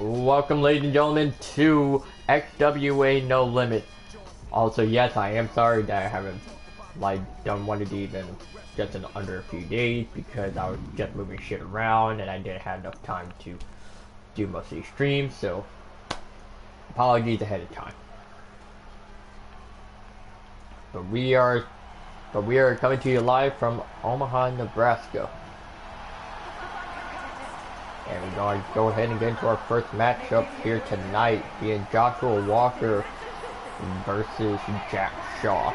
Welcome, ladies and gentlemen, to Xwa No Limits. Also, yes, I am sorry that I haven't done one of these in just in under a few days because I was just moving shit around and I didn't have enough time to do most of these streams. So, apologies ahead of time. But we are coming to you live from Omaha, Nebraska. And we're going to go ahead and get into our first matchup here tonight, being Joshua Walker versus Jack Shaw.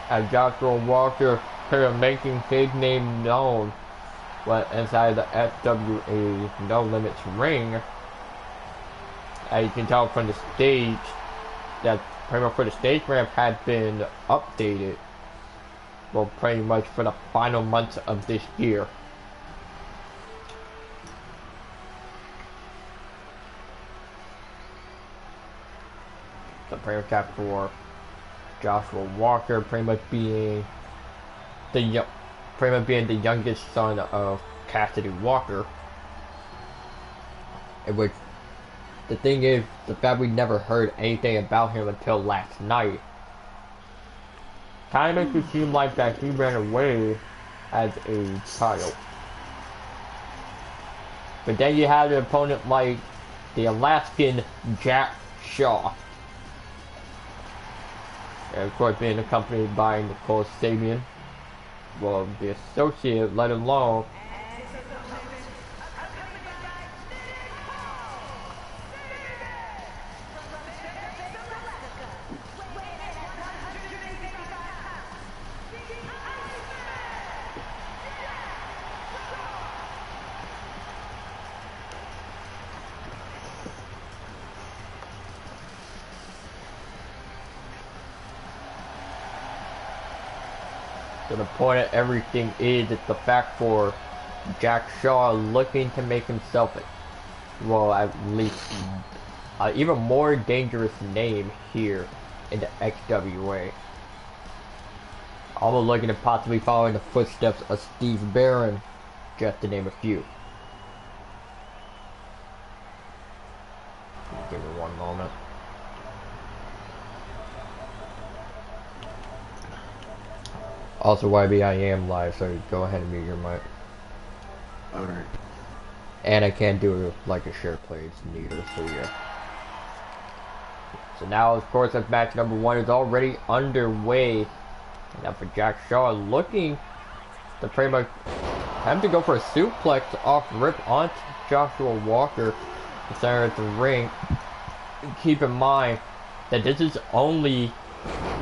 As Joshua Walker making his name known inside the FWA No Limits ring. As you can tell from the stage, that pretty much for the stage ramp had been updated. Well, pretty much for the final months of this year. So pretty much that for Joshua Walker pretty much being the youngest son of Cassidy Walker. In which the thing is, the fact we never heard anything about him until last night kind of makes it seem like that he ran away as a child. But then you have an opponent like the Alaskan Jack Shaw. And of course, being accompanied by Nicole Sabian, well, the associate, let alone. So the point of everything is it's the fact for Jack Shaw looking to make himself, well, at least even more dangerous name here in the XWA. Almost looking to possibly follow in the footsteps of Steve Barron, just to name a few. Give me one moment. Also, YB, I am live, so go ahead and mute your mic. Alright. And I can't do like a share play, it's neither, so yeah. So now, of course, that match number one is already underway. Now for Jack Shaw, looking to pretty much have to go for a suplex off rip onto Joshua Walker, the center of the ring. Keep in mind that this is only,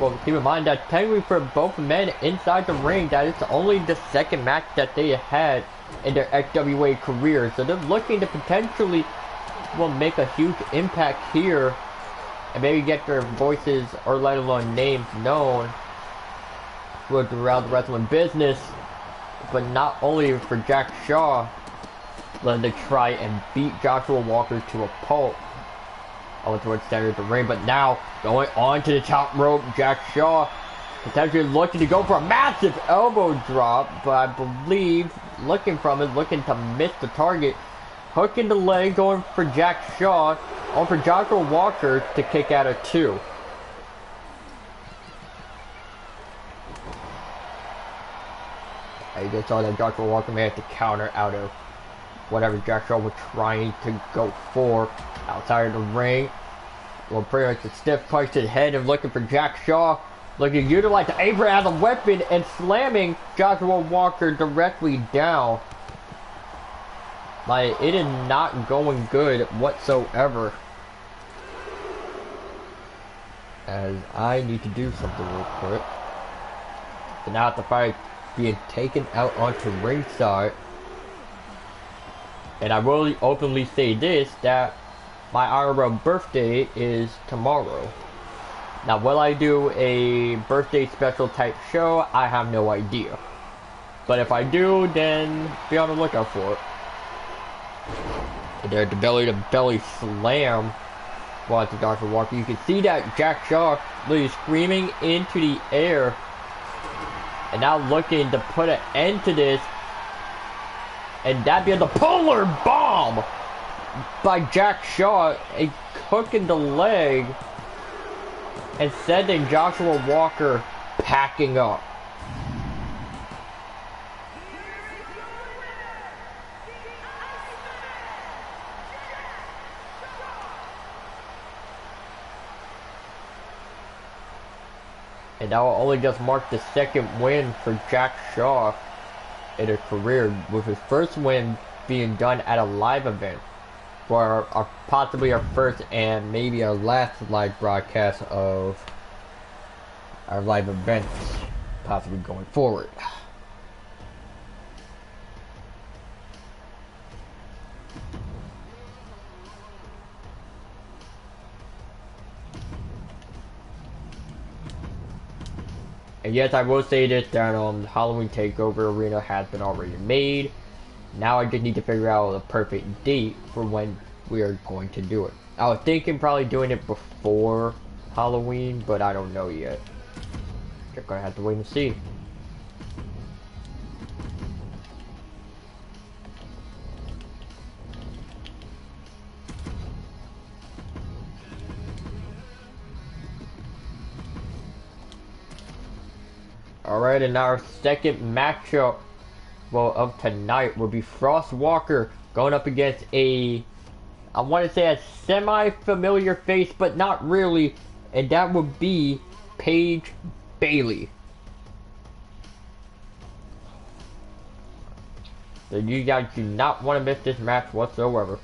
well, keep in mind that technically for both men inside the ring, that it's only the second match that they had in their XWA career. So they're looking to potentially, well, make a huge impact here and maybe get their voices or let alone names known throughout the wrestling business. But not only for Jack Shaw, letting to try and beat Joshua Walker to a pulp towards the center of the ring, but now going on to the top rope, Jack Shaw potentially looking to go for a massive elbow drop, but I believe looking to miss the target. Hooking the leg, going for Jack Shaw, on for Joshua Walker to kick out of two. I just saw that Joshua Walker may have to counter out of whatever Jack Shaw was trying to go for outside of the ring. Well, pretty much a stiff punch to the head and looking for Jack Shaw. Looking to utilize the apron as a weapon and slamming Joshua Walker directly down. Like, it is not going good whatsoever. as I need to do something real quick. So now the fight being taken out onto ringside. And I will openly say this, that my honorable birthday is tomorrow. Now, will I do a birthday special type show? I have no idea. But if I do, then be on the lookout for it. And there, the belly-to-belly slam. Well, to Dr. Walker. You can see that Jack Shaw really screaming into the air. And now looking to put an end to this. And that being the polar bomb by Jack Shaw, a hook in the leg, and sending Joshua Walker packing up. And that will only just mark the second win for Jack Shaw in his career, with his first win being done at a live event for possibly our first and maybe our last live broadcast of our live events, possibly going forward. And yes, I will say this, that Halloween Takeover Arena has been already made. Now I just need to figure out the perfect date for when we are going to do it. I was thinking probably doing it before Halloween, but I don't know yet. Just gonna have to wait and see. Alright, and our second matchup, well, of tonight will be Frost Walker going up against I want to say a semi-familiar face, but not really, and that would be Paige Bailey. So you guys do not want to miss this match whatsoever.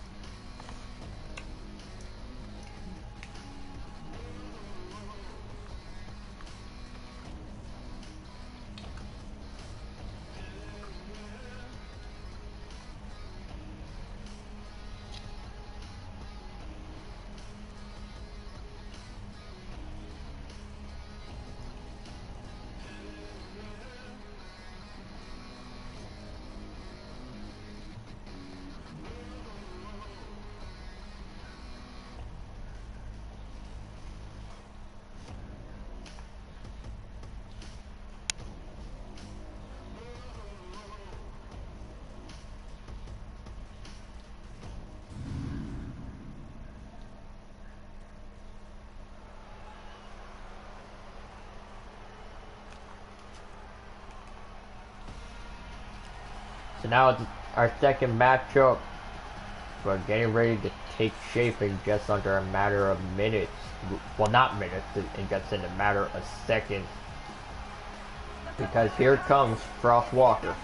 So now it's our second matchup. We're getting ready to take shape in just under a matter of minutes. Well, not minutes, in just in a matter of seconds. Because here comes Frost Walker.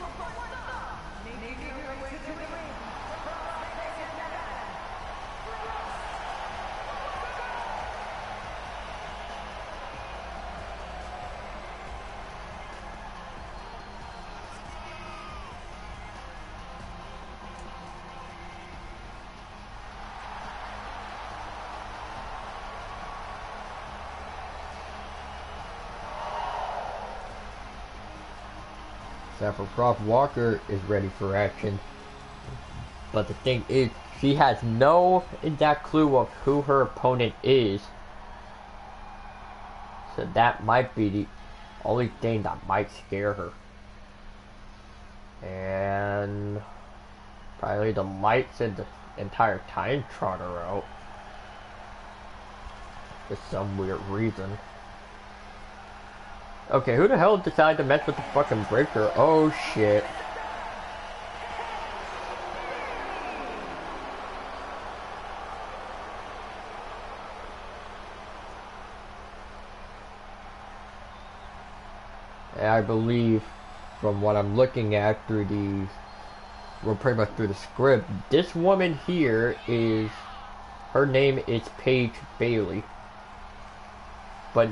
For Frost Walker is ready for action, but the thing is, she has no exact clue of who her opponent is, so that might be the only thing that might scare her. And probably the lights and the entire time trotter out for some weird reason. Okay, who the hell decided to mess with the fucking breaker? Oh shit. And I believe, from what I'm looking at through the, well, pretty much through the script, this woman here is, her name is Paige Bailey. but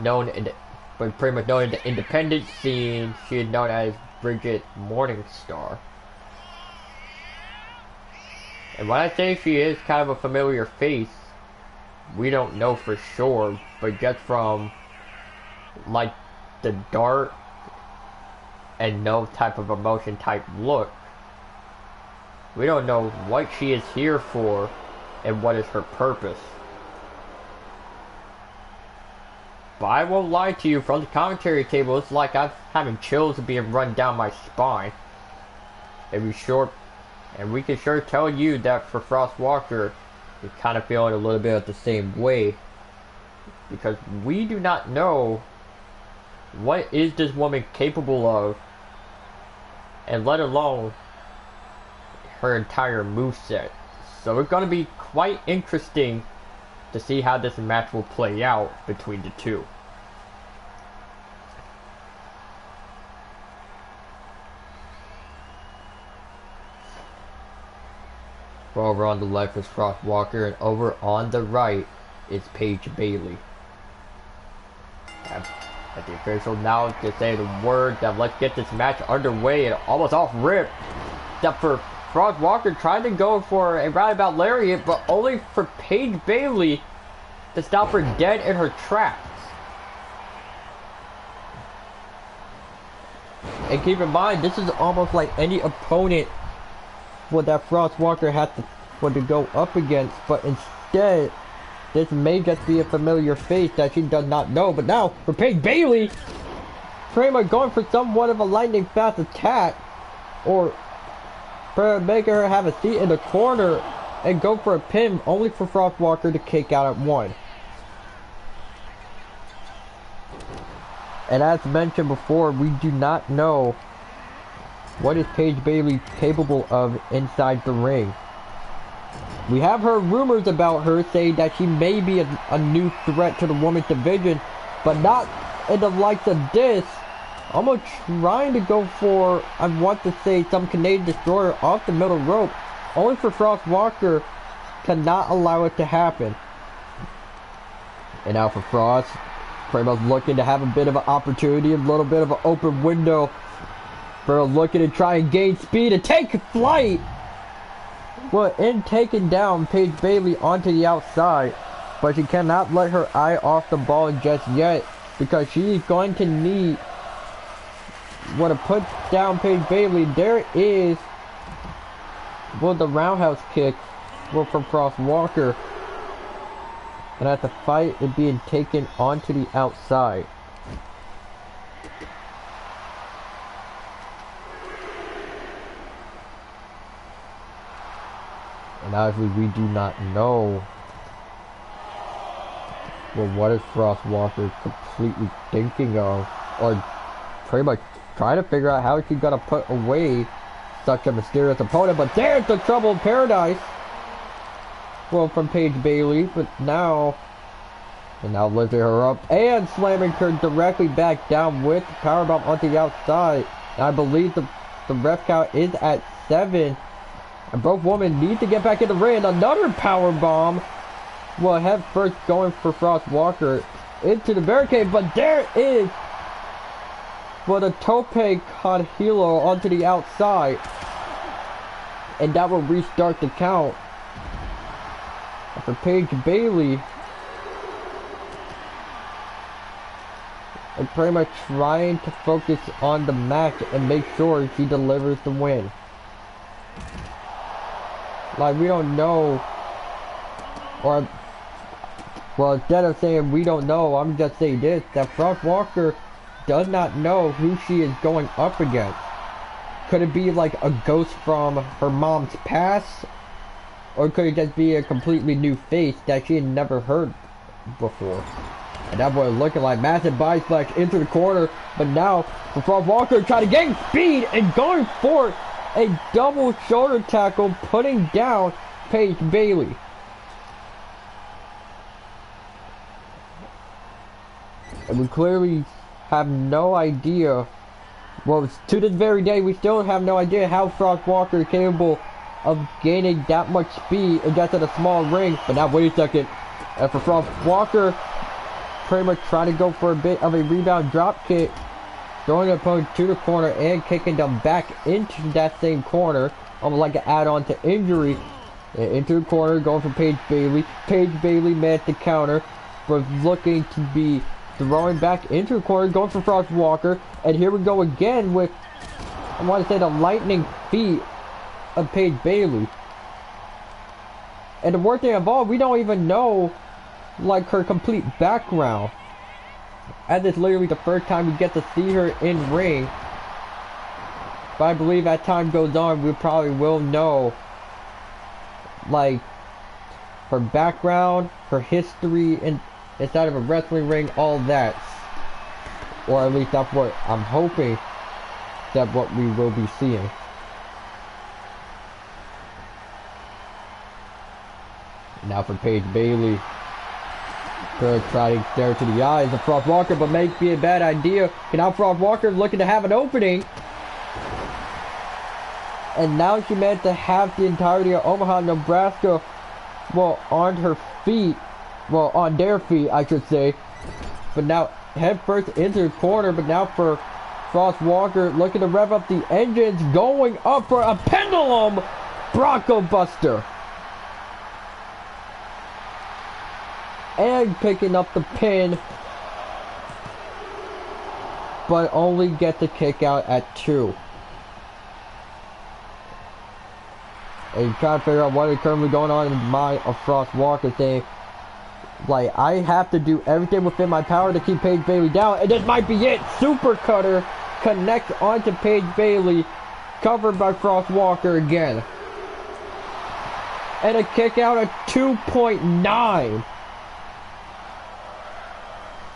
pretty much known in the independent scene, she is known as Bridget Morningstar. And when I say she is kind of a familiar face, we don't know for sure, but just from like the dark and no type of emotion type look, we don't know what she is here for and what is her purpose. But I won't lie to you, from the commentary table, it's like I'm having chills being run down my spine. And we can sure tell you that for Frost Walker, you're kind of feeling a little bit of the same way. Because we do not know what is this woman capable of, and let alone her entire moveset. So it's going to be quite interesting to see how this match will play out between the two. Over on the left is Frost Walker, and over on the right is Paige Bailey. At the official now to say the word that let's get this match underway, and almost off rip. Except for Frost Walker trying to go for a roundabout lariat, but only for Paige Bailey to stop her dead in her tracks. And keep in mind, this is almost like any opponent that Frost Walker had to go up against, but instead, this may just be a familiar face that she does not know. But now, for Paige Bailey, pretty much going for somewhat of a lightning fast attack, or making her have a seat in the corner and go for a pin, only for Frost Walker to kick out at one. And as mentioned before, we do not know what is Paige Bailey capable of inside the ring. We have heard rumors about her saying that she may be a new threat to the women's division, but not in the likes of this. Almost trying to go for, I want to say, some Canadian destroyer off the middle rope, only for Frost Walker to not allow it to happen. And now for Frost, pretty much looking to have a bit of an opportunity, a little bit of an open window. For looking to try and gain speed and take flight. Well, in taking down Paige Bailey onto the outside, but she cannot let her eye off the ball just yet, because she's going to need to put down Paige Bailey. There is the roundhouse kick from Frost Walker, and at the fight is being taken onto the outside. And obviously we do not know what is Frost Walker completely thinking of, or pretty much trying to figure out how she's gonna put away such a mysterious opponent. But there's the trouble in paradise, from Paige Bailey. But now lifting her up and slamming her directly back down with the powerbomb onto the outside. And I believe the ref count is at 7. And both women need to get back in the ring. Another power bomb. Head first going for Frost Walker into the barricade, but there is the tope con hilo onto the outside, and that will restart the count. For Paige Bailey, and pretty much trying to focus on the match and make sure she delivers the win. Like, we don't know, or, instead of saying we don't know, I'm just saying this, that Frost Walker does not know who she is going up against. Could it be like a ghost from her mom's past? Or could it just be a completely new face that she had never heard before? And that boy looking like massive body splash into the corner, but now, for Frost Walker trying to gain speed and going for a double shoulder tackle, putting down Paige Bailey. And we clearly have no idea, to this very day, we still have no idea how Frost Walker is capable of gaining that much speed and just at a small ring. But now, wait a second. And for Frost Walker, pretty much trying to go for a bit of a rebound drop kick, throwing the opponent to the corner and kicking them back into that same corner, almost like an add-on to injury. And into the corner, going for Paige Bailey. Paige Bailey met the counter, but looking to be throwing back into the corner, going for Frost Walker. And here we go again with, I want to say, the lightning feet of Paige Bailey. And the worst thing of all, we don't even know, like, her complete background. As it's literally the first time we get to see her in ring. But I believe as time goes on, we probably will know, like, her background, her history inside of a wrestling ring, all that. Or at least that's what I'm hoping that what we will be seeing. Now for Paige Bailey. Could try to stare to the eyes of Frost Walker, but may be a bad idea. And now Frost Walker looking to have an opening. And now she meant to have the entirety of Omaha, Nebraska, well, on her feet. Well, on their feet, I should say. But now, head first into the corner. But now for Frost Walker, looking to rev up the engines, going up for a pendulum Bronco Buster. And picking up the pin. But only get the kick out at 2. And trying to figure out what is currently going on in the mind of Frost Walker, saying, like, I have to do everything within my power to keep Paige Bailey down, and this might be it. Super cutter connects onto Paige Bailey, covered by Frost Walker again. And a kick out at 2.9.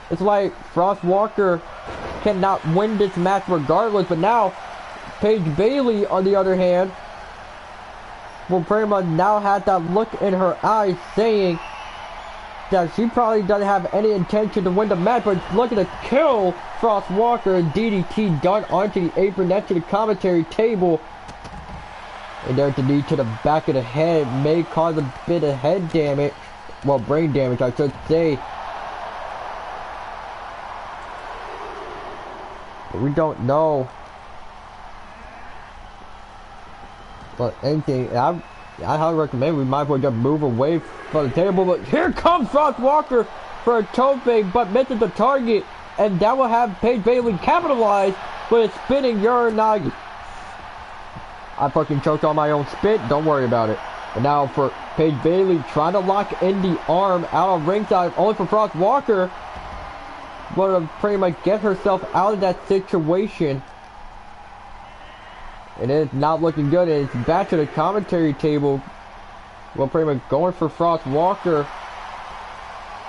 It's like Frost Walker cannot win this match regardless, but now Paige Bailey, on the other hand, will pretty much now have that look in her eyes saying that she probably doesn't have any intention to win the match, but looking to kill Frost Walker. And DDT done onto the apron next to the commentary table. And there's the knee to the back of the head, may cause a bit of head damage. Well, brain damage, I should say. But we don't know. But anything, I highly recommend we might as well just move away from the table. But here comes Frost Walker for a tope, but misses the target. And that will have Paige Bailey capitalize with a spinning Uranagi. I fucking choked on my own spit, don't worry about it. And now for Paige Bailey trying to lock in the arm out of ringside, only for Frost Walker. Will to pretty much get herself out of that situation. It is not looking good. It's back to the commentary table. Well, pretty much going for Frost Walker.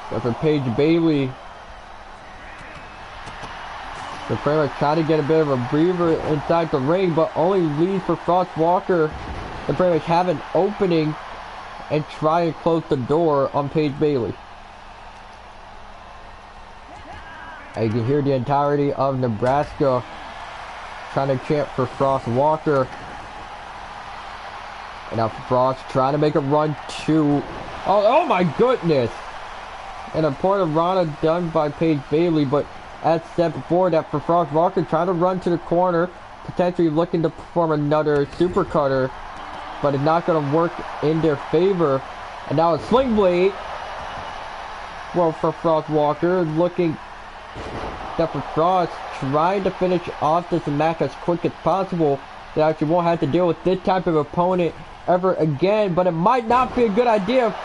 But for Paige Bailey. They're pretty much trying to get a bit of a breather inside the ring, but only leaves for Frost Walker to pretty much have an opening and try and close the door on Paige Bailey. And you can hear the entirety of Nebraska trying to chant for Frost Walker. And now Frost trying to make a run to... Oh my goodness! And a point of Rana done by Paige Bailey, but as said before, that for Frost Walker trying to run to the corner, potentially looking to perform another super cutter, but it's not going to work in their favor. And now a sling blade. Well, for Frost Walker, looking that for Frost trying to finish off this match as quick as possible, that actually won't have to deal with this type of opponent ever again. But it might not be a good idea.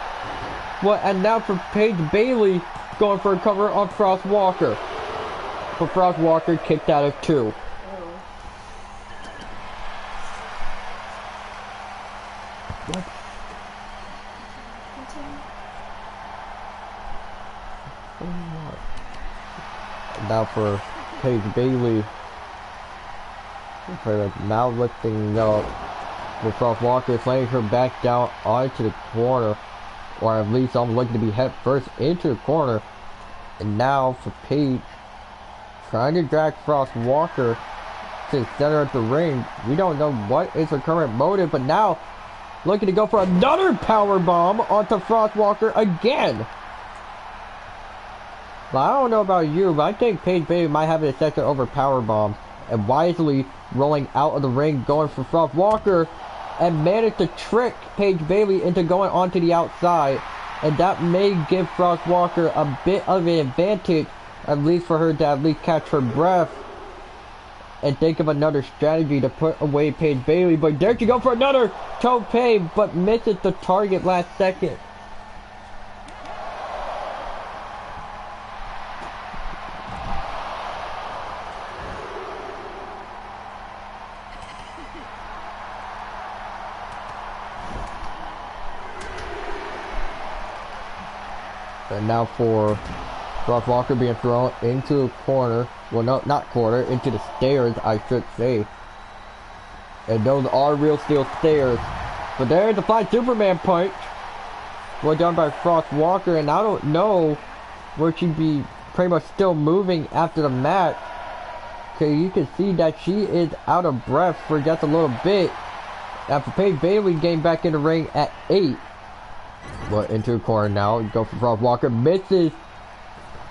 Well, and now for Paige Bailey going for a cover on Frost Walker. But Frost Walker kicked out of 2. Now for Paige Bailey, now lifting up with Frost Walker, laying her back down onto the corner, or at least I'm looking to be head first into the corner. And now for Paige, trying to drag Frost Walker to the center of the ring. We don't know what is her current motive, but now looking to go for another power bomb onto Frost Walker again. But I don't know about you, but I think Paige Bailey might have an second over powerbomb. And wisely rolling out of the ring, going for Frost Walker, and managed to trick Paige Bailey into going onto the outside. And that may give Frost Walker a bit of an advantage, at least for her to at least catch her breath and think of another strategy to put away Paige Bailey. But there she go for another tope, but misses the target last second. And now for Frost Walker being thrown into the corner. Well, no, not corner, into the stairs, I should say. And those are real steel stairs. But there's the flying Superman punch. Well done by Frost Walker, and I don't know where she'd be pretty much still moving after the match. Okay, you can see that she is out of breath for just a little bit. After Paige Bailey getting back in the ring at 8. Well, into the corner now. Go for Frost Walker. Misses.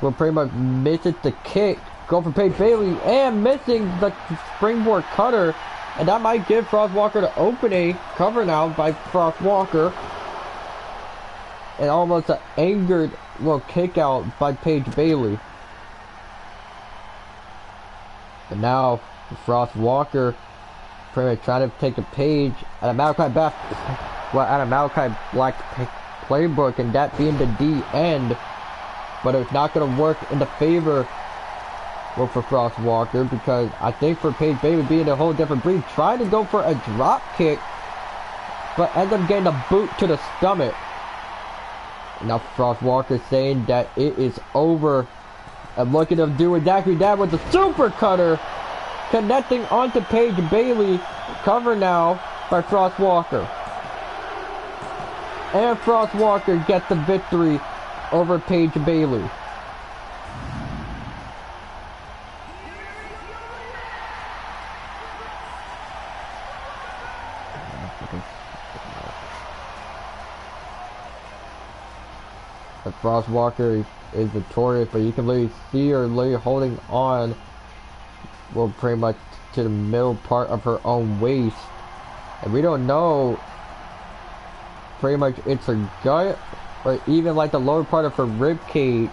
Well, pretty much misses the kick. Go for Paige Bailey. And missing the springboard cutter. And that might give Frost Walker the opening. Cover now by Frost Walker. And almost an angered little kick out by Paige Bailey. And now Frost Walker pretty much trying to take a page out of Malachi Black's playbook, and that being the D end. But it's not going to work in the favor for Frost Walker, because I think for Paige Bailey being a whole different breed, trying to go for a drop kick, but ends up getting a boot to the stomach. And now Frost Walker saying that it is over, and looking to do exactly that with the super cutter, connecting onto Paige Bailey. Cover now by Frost Walker. And Frost Walker gets the victory over Paige Bailey. But Frost Walker is victorious, but you can literally see her literally holding on, well, pretty much to the middle part of her own waist. And we don't know pretty much it's her gut, or even like the lower part of her rib cage,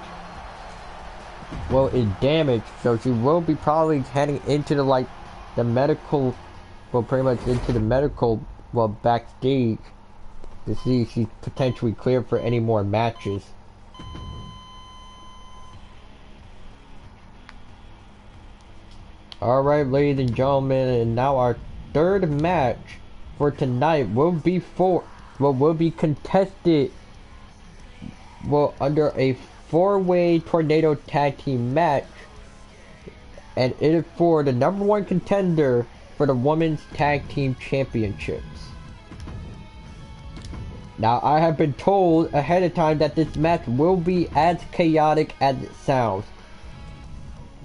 well, is damaged. So she will be probably heading into the the medical, well, pretty much into the medical, well, backstage to see if she's potentially cleared for any more matches. Alright, ladies and gentlemen, and now our third match for tonight will be contested, well, under a 4-way tornado tag team match, and it is for the #1 contender for the women's tag team championships. Now, I have been told ahead of time that this match will be as chaotic as it sounds,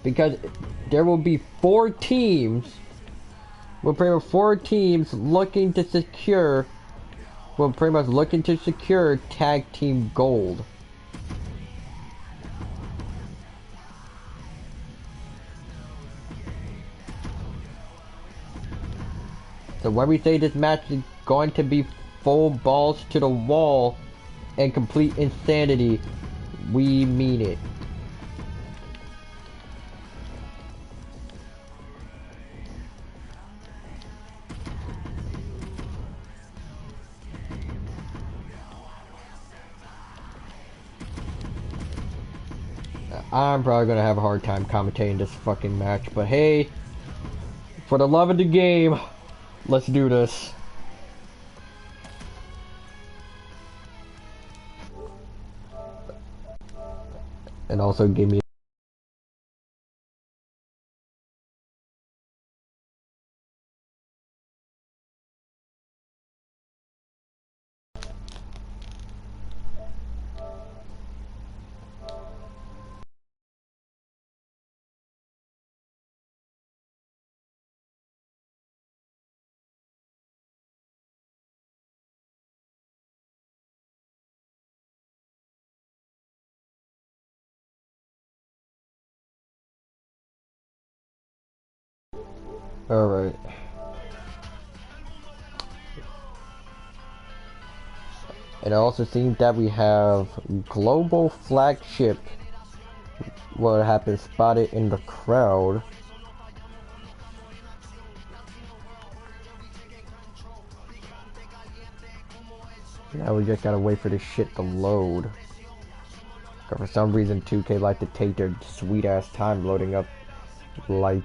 because there will be 4 teams, well, pretty much 4 teams looking to secure, well, pretty much looking to secure tag team gold. So when we say this match is going to be full balls to the wall and complete insanity, we mean it. I'm probably gonna have a hard time commentating this fucking match, but hey, for the love of the game, let's do this. And also give me Alright. It also seems that we have global flagship. What happened spotted in the crowd. Now we just gotta wait for this shit to load. But for some reason 2K like to take their sweet ass time loading up like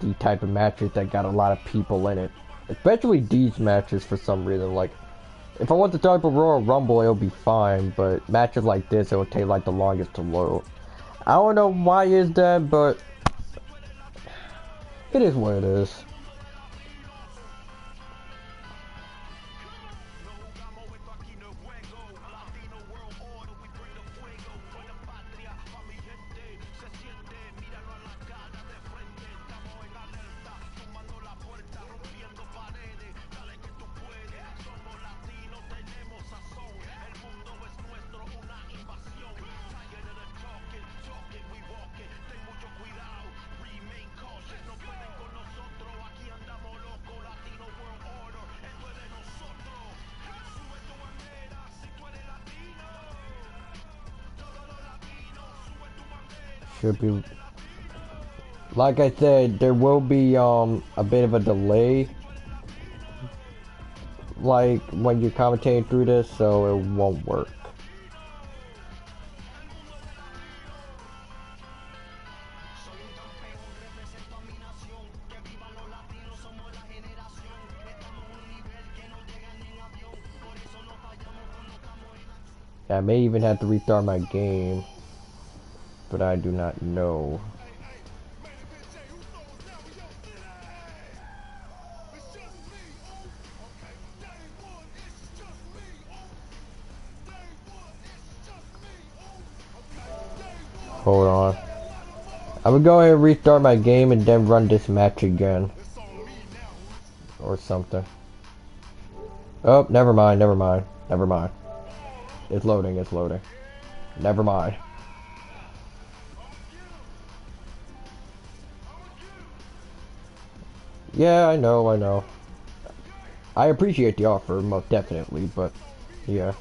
the type of matches that got a lot of people in it. Especially these matches for some reason. Like, if I want the type of Royal Rumble, it'll be fine, but matches like this, it'll take like the longest to load. I don't know why is that, but it is what it is. Should be, like I said, there will be a bit of a delay, like when you're commentating through this, so it won't work. I may even have to restart my game, but I do not know. Hold on. I would go ahead and restart my game and then run this match again. Or something. Oh, never mind, never mind, never mind. It's loading, it's loading. Never mind. Yeah, I know, I know. I appreciate the offer, most definitely, but yeah.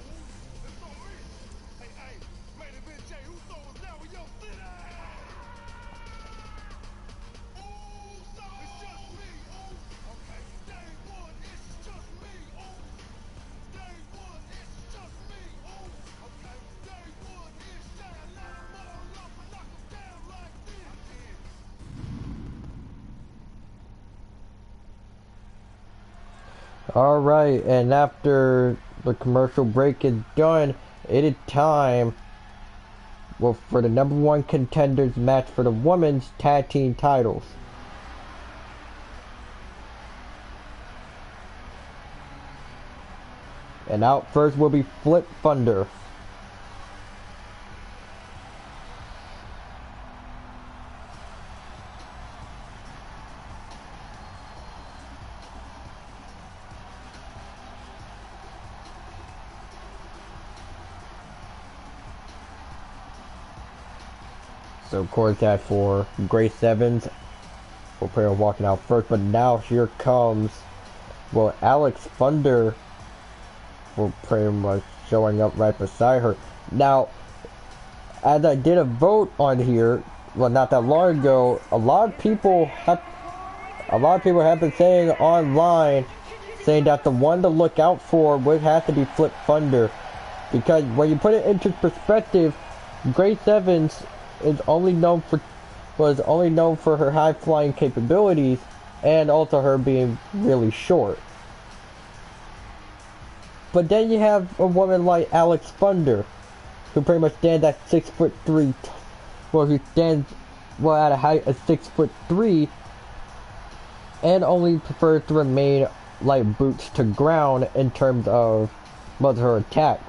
Alright, and after the commercial break is done, it is time, well, for the #1 contenders match for the women's tag team titles. And out first will be Flip Thunder. So of course that for Grace Evans will play on walking out first, but now here comes, well, Alex Thunder will pretty much showing up right beside her. Now, as I did a vote on here, well, not that long ago, a lot of people have been saying online, saying that the one to look out for would have to be Flip Thunder, because when you put it into perspective, Grace Evans was only known for her high flying capabilities and also her being really short. But then you have a woman like Alex Thunder, who pretty much stands at 6'3", who stands at a height of 6'3", and only prefers to remain like boots to ground in terms of most of her attacks.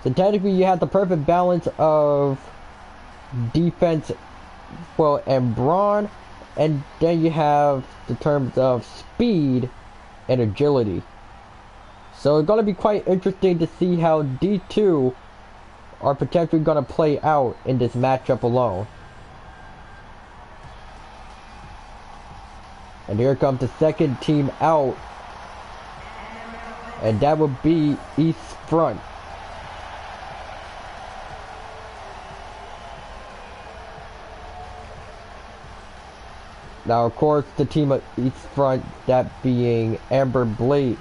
So technically you have the perfect balance of defense, well, and brawn, and then you have the terms of speed and agility. So it's going to be quite interesting to see how D2 are potentially going to play out in this matchup alone. And here comes the second team out. And that would be East Front. Now, of course, the team of East Front, that being Amber Blake.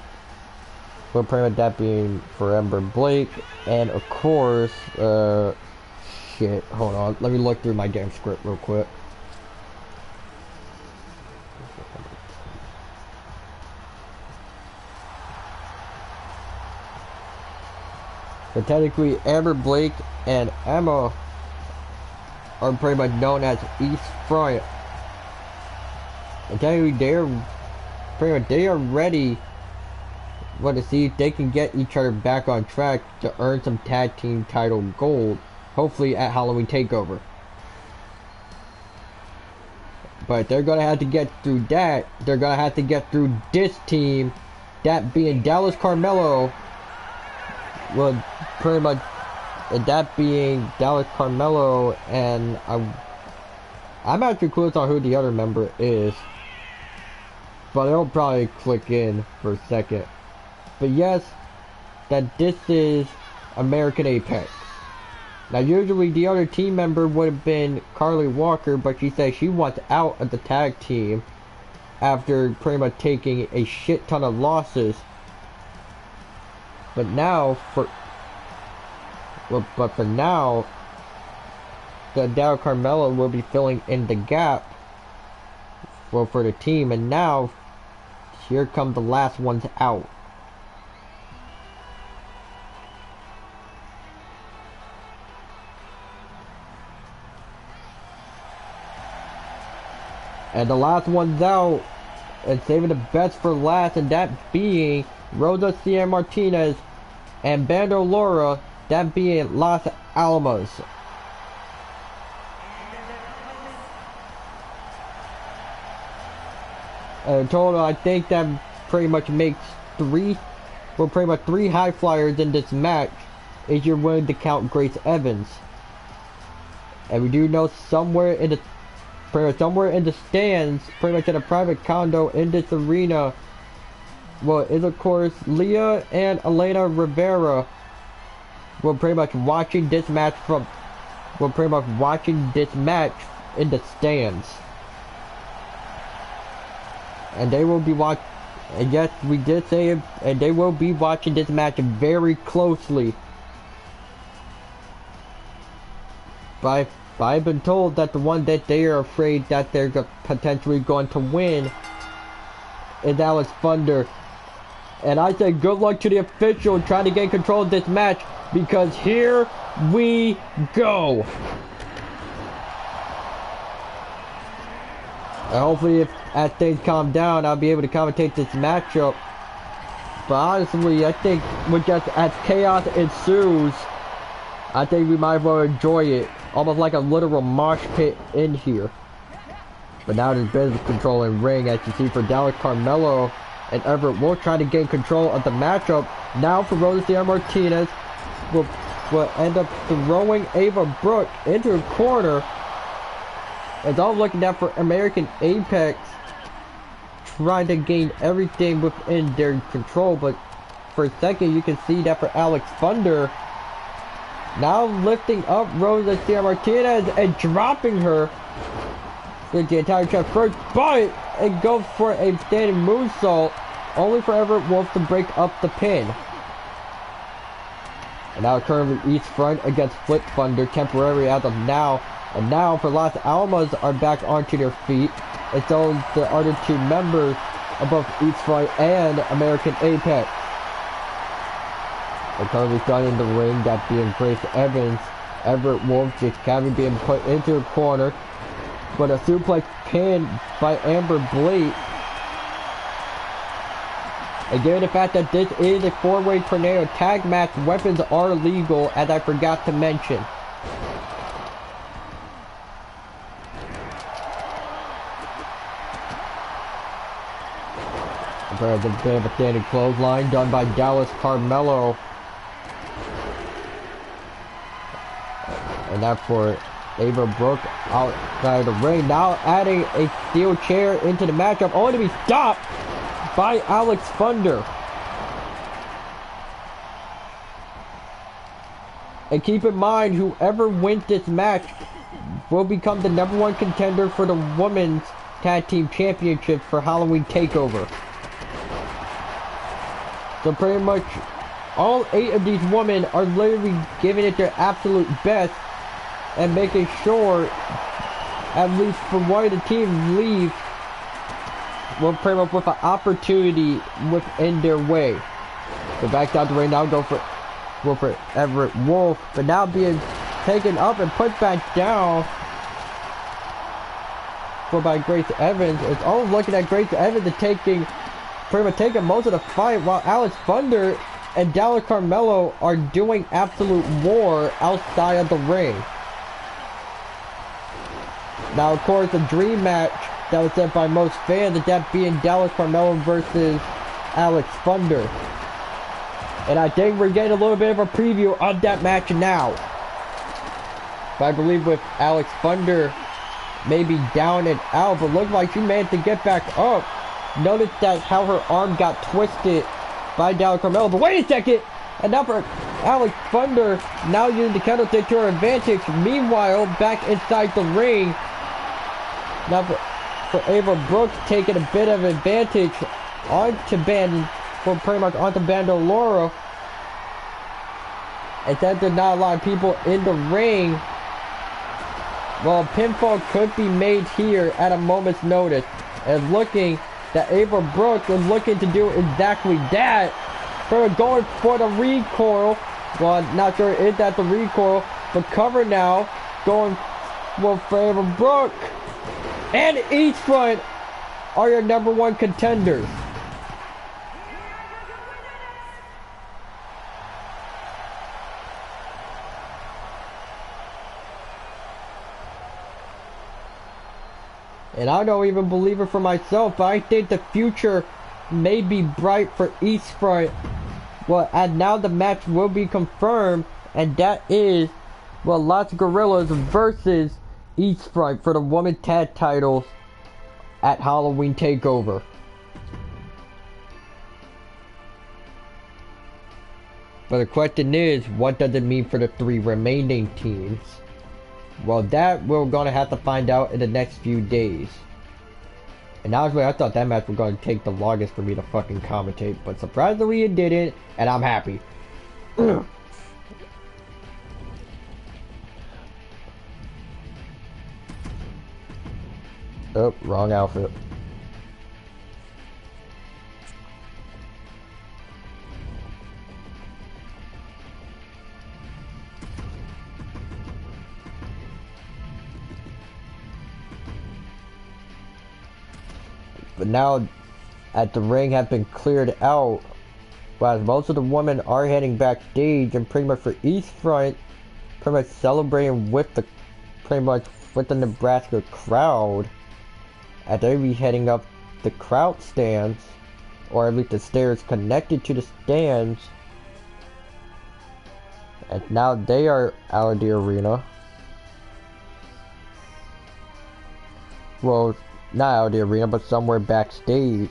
Well, pretty much that being for Amber Blake. And, of course, shit, hold on. Let me look through my damn script real quick. So technically, Amber Blake and Emma are pretty much known as East Front. And technically, they are ready, to see if they can get each other back on track to earn some tag team title gold, hopefully at Halloween Takeover. But they're gonna have to get through that. They're gonna have to get through this team, that being Dallas Carmelo. Well, pretty much that being Dallas Carmelo, and I'm actually clueless on who the other member is, but it'll probably click in for a second. But yes, that this is American Apex. Now usually the other team member would have been Carly Walker, but she said she wants out of the tag team after pretty much taking a shit ton of losses. But now for now, the Dallas Carmelo will be filling in the gap for the team, and now here come the last ones out. And the last one's out, and saving the best for last, and that being Rosa Cian Martinez and Bando Laura, that being Los Alamos. And in total, I think that pretty much makes three high flyers in this match, if you're willing to count Grace Evans. And we do know somewhere in the stands, pretty much at a private condo in this arena, well, is of course Leah and Elena Rivera. We're pretty much watching this match in the stands. And they will be and yes, we did say it, and they will be watching this match very closely. But I've been told that the one that they are afraid that they're potentially going to win is Alex Thunder. And I say good luck to the official trying to gain control of this match, because here we go. And hopefully as things calm down, I'll be able to commentate this matchup. But honestly, I think as chaos ensues, I think we might as well enjoy it. Almost like a literal mosh pit in here. But now there's business control in ring, as you see for Dallas Carmelo and Everett Wolf trying to gain control of the matchup. Now for Rosa Cian Martinez will end up throwing Ava Brooke into a corner. As I'm looking at for American Apex, trying to gain everything within their control. But for a second, you can see that for Alex Thunder, now lifting up Rosa Cian Martinez and dropping her with the entire chest first, but it goes for a standing moonsault, only for Everett Wolf to break up the pin. And now currently East Front against Flip Thunder temporarily as of now. And now for Los Alamos are back onto their feet. And so the other two members of both East Front and American Apex. And currently starting in the ring, that being Grace Evans. Everett Wolf just kind of being put into a corner. But a suplex pin by Amber Blake. And given the fact that this is a four-way tornado tag match, weapons are legal, as I forgot to mention. There's a bit of a standing clothesline done by Dallas Carmelo. And that for Ava Brooke outside the ring, now adding a steel chair into the matchup, only to be stopped by Alex Thunder. And keep in mind, whoever wins this match will become the #1 contender for the Women's Tag Team Championship for Halloween TakeOver. So pretty much all 8 of these women are literally giving it their absolute best and making sure at least for one of the teams leave will pretty much with an opportunity within their way. So back down the ring now, go for Everett Wolf, but now being taken up and put back down by Grace Evans. It's almost looking at Grace Evans and pretty much taking most of the fight, while Alex Thunder and Della Carmelo are doing absolute war outside of the ring. Now, of course, the dream match that was set by most fans, that being Della Carmelo versus Alex Thunder. And I think we're getting a little bit of a preview of that match now. But I believe with Alex Thunder maybe down and out, but looked like she managed to get back up. Notice that how her arm got twisted by Della Carmelo. But wait a second! And now for Alex Thunder, now using the candlestick to her advantage. Meanwhile, back inside the ring, now for Ava Brooks taking a bit of advantage onto Bandoloro. And that did not allow people in the ring. Well, a pinfall could be made here at a moment's notice. And looking that Ava Brooks is looking to do exactly that. So going for the recoil. Well, not sure if that's the recoil, but cover now. Going for Ava Brooks. And East Front are your #1 contenders. And I don't even believe it for myself, but I think the future may be bright for East Front. Well, and now the match will be confirmed, and that is, well, Las Guerrillas versus East Front for the Women's Tag titles at Halloween TakeOver. But the question is, what does it mean for the 3 remaining teams? Well, that we're gonna have to find out in the next few days. And honestly, I thought that match was gonna take the longest for me to fucking commentate, but surprisingly it didn't, and I'm happy. Oh, wrong outfit. But now, as the ring has been cleared out, while most of the women are heading backstage, and pretty much for East Front, pretty much celebrating with the Nebraska crowd, as they be heading up the crowd stands, or at least the stairs connected to the stands, and now they are out of the arena. Well, not out of the arena, but somewhere backstage.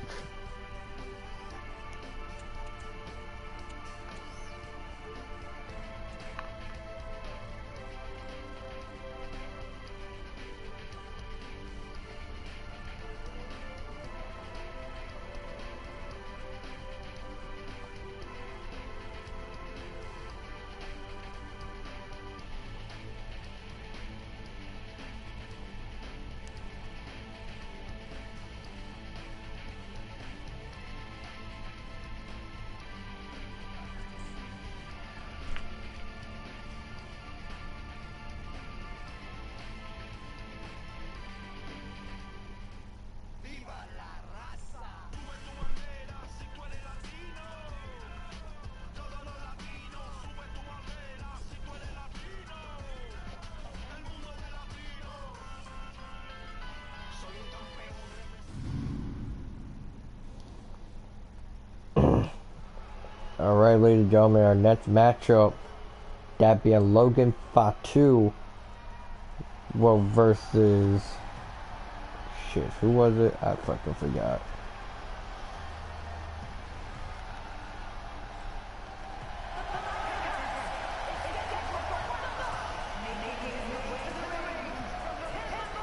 Alright, ladies and gentlemen, our next matchup, that being Logan Fatu Well, versus... Shit, who was it? I fucking forgot.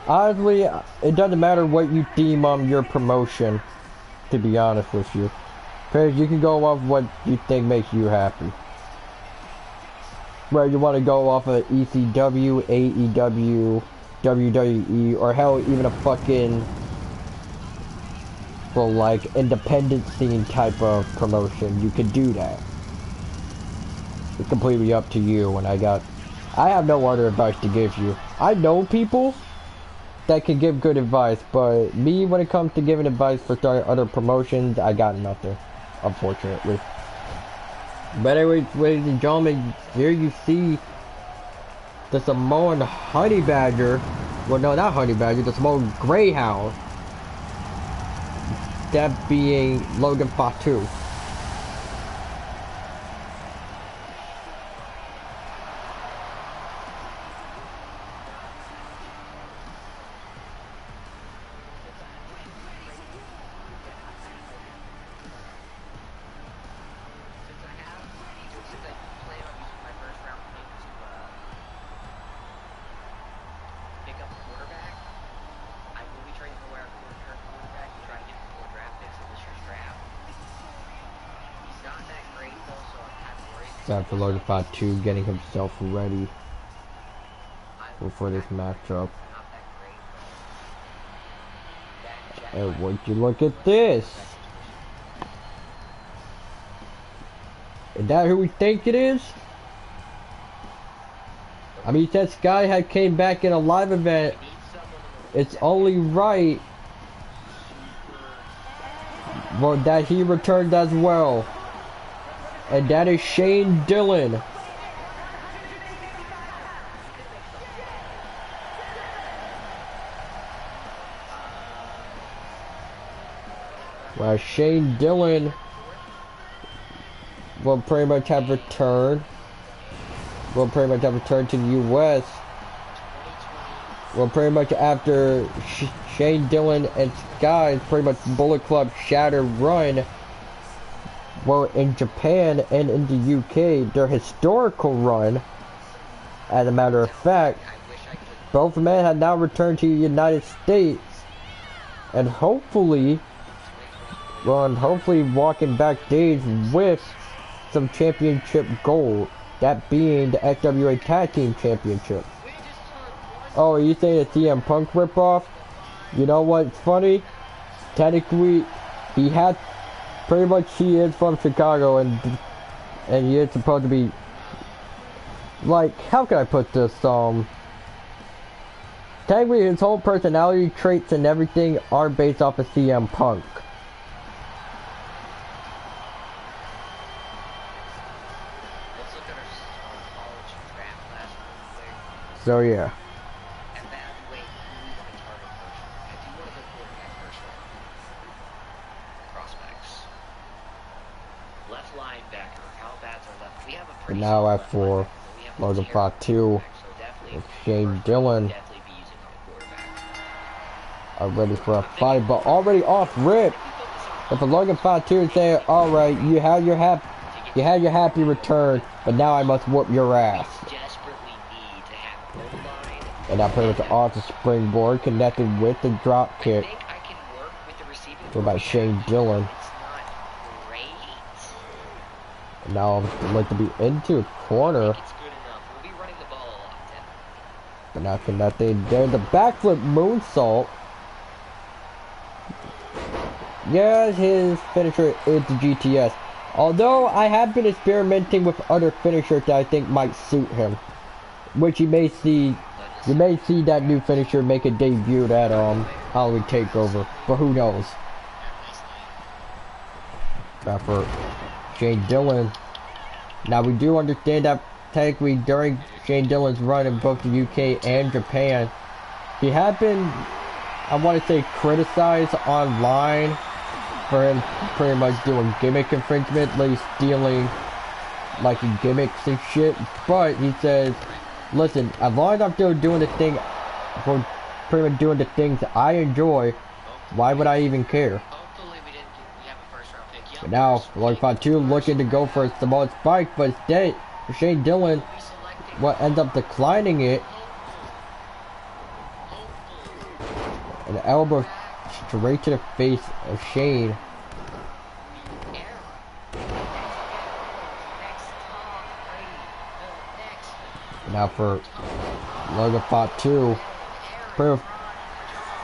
Honestly, it doesn't matter what you deem your promotion, to be honest with you. Because you can go off what you think makes you happy. Whether you want to go off of ECW, AEW, WWE, or hell, even a fucking, well, like, independent scene type of promotion, you could do that. It's completely up to you, and I have no other advice to give you. I know people that can give good advice, but me, when it comes to giving advice for starting other promotions, I got nothing, unfortunately. But anyways, ladies and gentlemen, here you see the Samoan Honey Badger. Well, no, not Honey Badger, the Samoan Greyhound. That being Logan Fatu. Time for Logan Fatu getting himself ready for this matchup. And would you look at this? Is that who we think it is? I mean, since Sky had came back in a live event, it's only right, well, that he returned as well. And that is Shane Dillon. Well, Shane Dillon will pretty much have returned. Will pretty much have returned to the U.S. Well, pretty much after Shane Dillon and Sky's pretty much Bullet Club Shatter run. Well, in Japan and in the UK, their historical run, as a matter of fact, both men have now returned to the United States, and hopefully walking backstage with some championship gold, that being the XWA Tag Team Championship. Oh, are you saying a CM Punk ripoff? You know what's funny? Technically, he had... Pretty much he is from Chicago, and he is supposed to be, like, how can I put this, technically his whole personality traits and everything are based off of CM Punk. So yeah. And now at 4, Logan Fatu and Shane Dillon are ready for a fight, but already off rip. If Logan Fatu is saying, "Alright, you had your happy return, but now I must whoop your ass." And now pretty much off the springboard, connected with the drop kick by Shane Dillon. Now I'd like to be into a corner. But now connecting there. The backflip moonsault. Yeah, his finisher is the GTS. Although I have been experimenting with other finishers that I think might suit him. Which you may see that new finisher make a debut at Halloween Takeover. But who knows? Now for Shane Dillon. Now we do understand that technically during Shane Dillon's run in both the UK and Japan, he had been, I want to say, criticized online for him pretty much doing gimmick infringement, like stealing like gimmicks and shit. But he says, listen, as long as I'm still doing the thing for pretty much doing the things I enjoy, why would I even care? Hopefully we have a first round pick. But now, Logan Paul 2 looking to go for a Samoan spike, but instead, Shane Dillon ends up declining it. An elbow straight to the face of Shane. Now for Logan Paul 2. For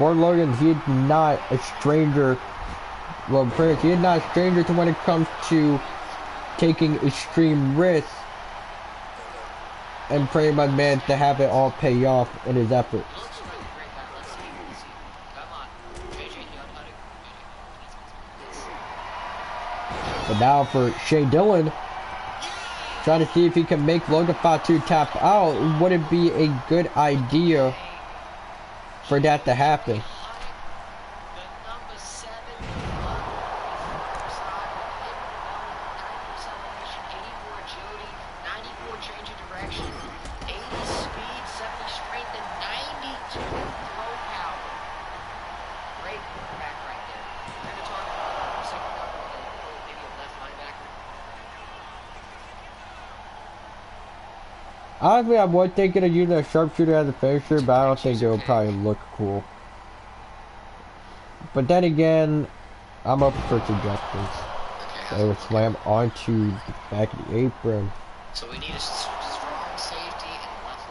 Logan, he's not a stranger. Well, he's not a stranger to when it comes to taking extreme risks, and pretty much managed to have it all pay off in his efforts. But now for Shane Dillon, trying to see if he can make Logan Paul 2 tap out. Would it be a good idea for that to happen? Honestly, I was thinking of using a sharpshooter as a finisher, but I don't think it would probably look cool. But then again, I'm up for suggestions. Okay, they would slam onto the back of the apron. So we need a strong safety and left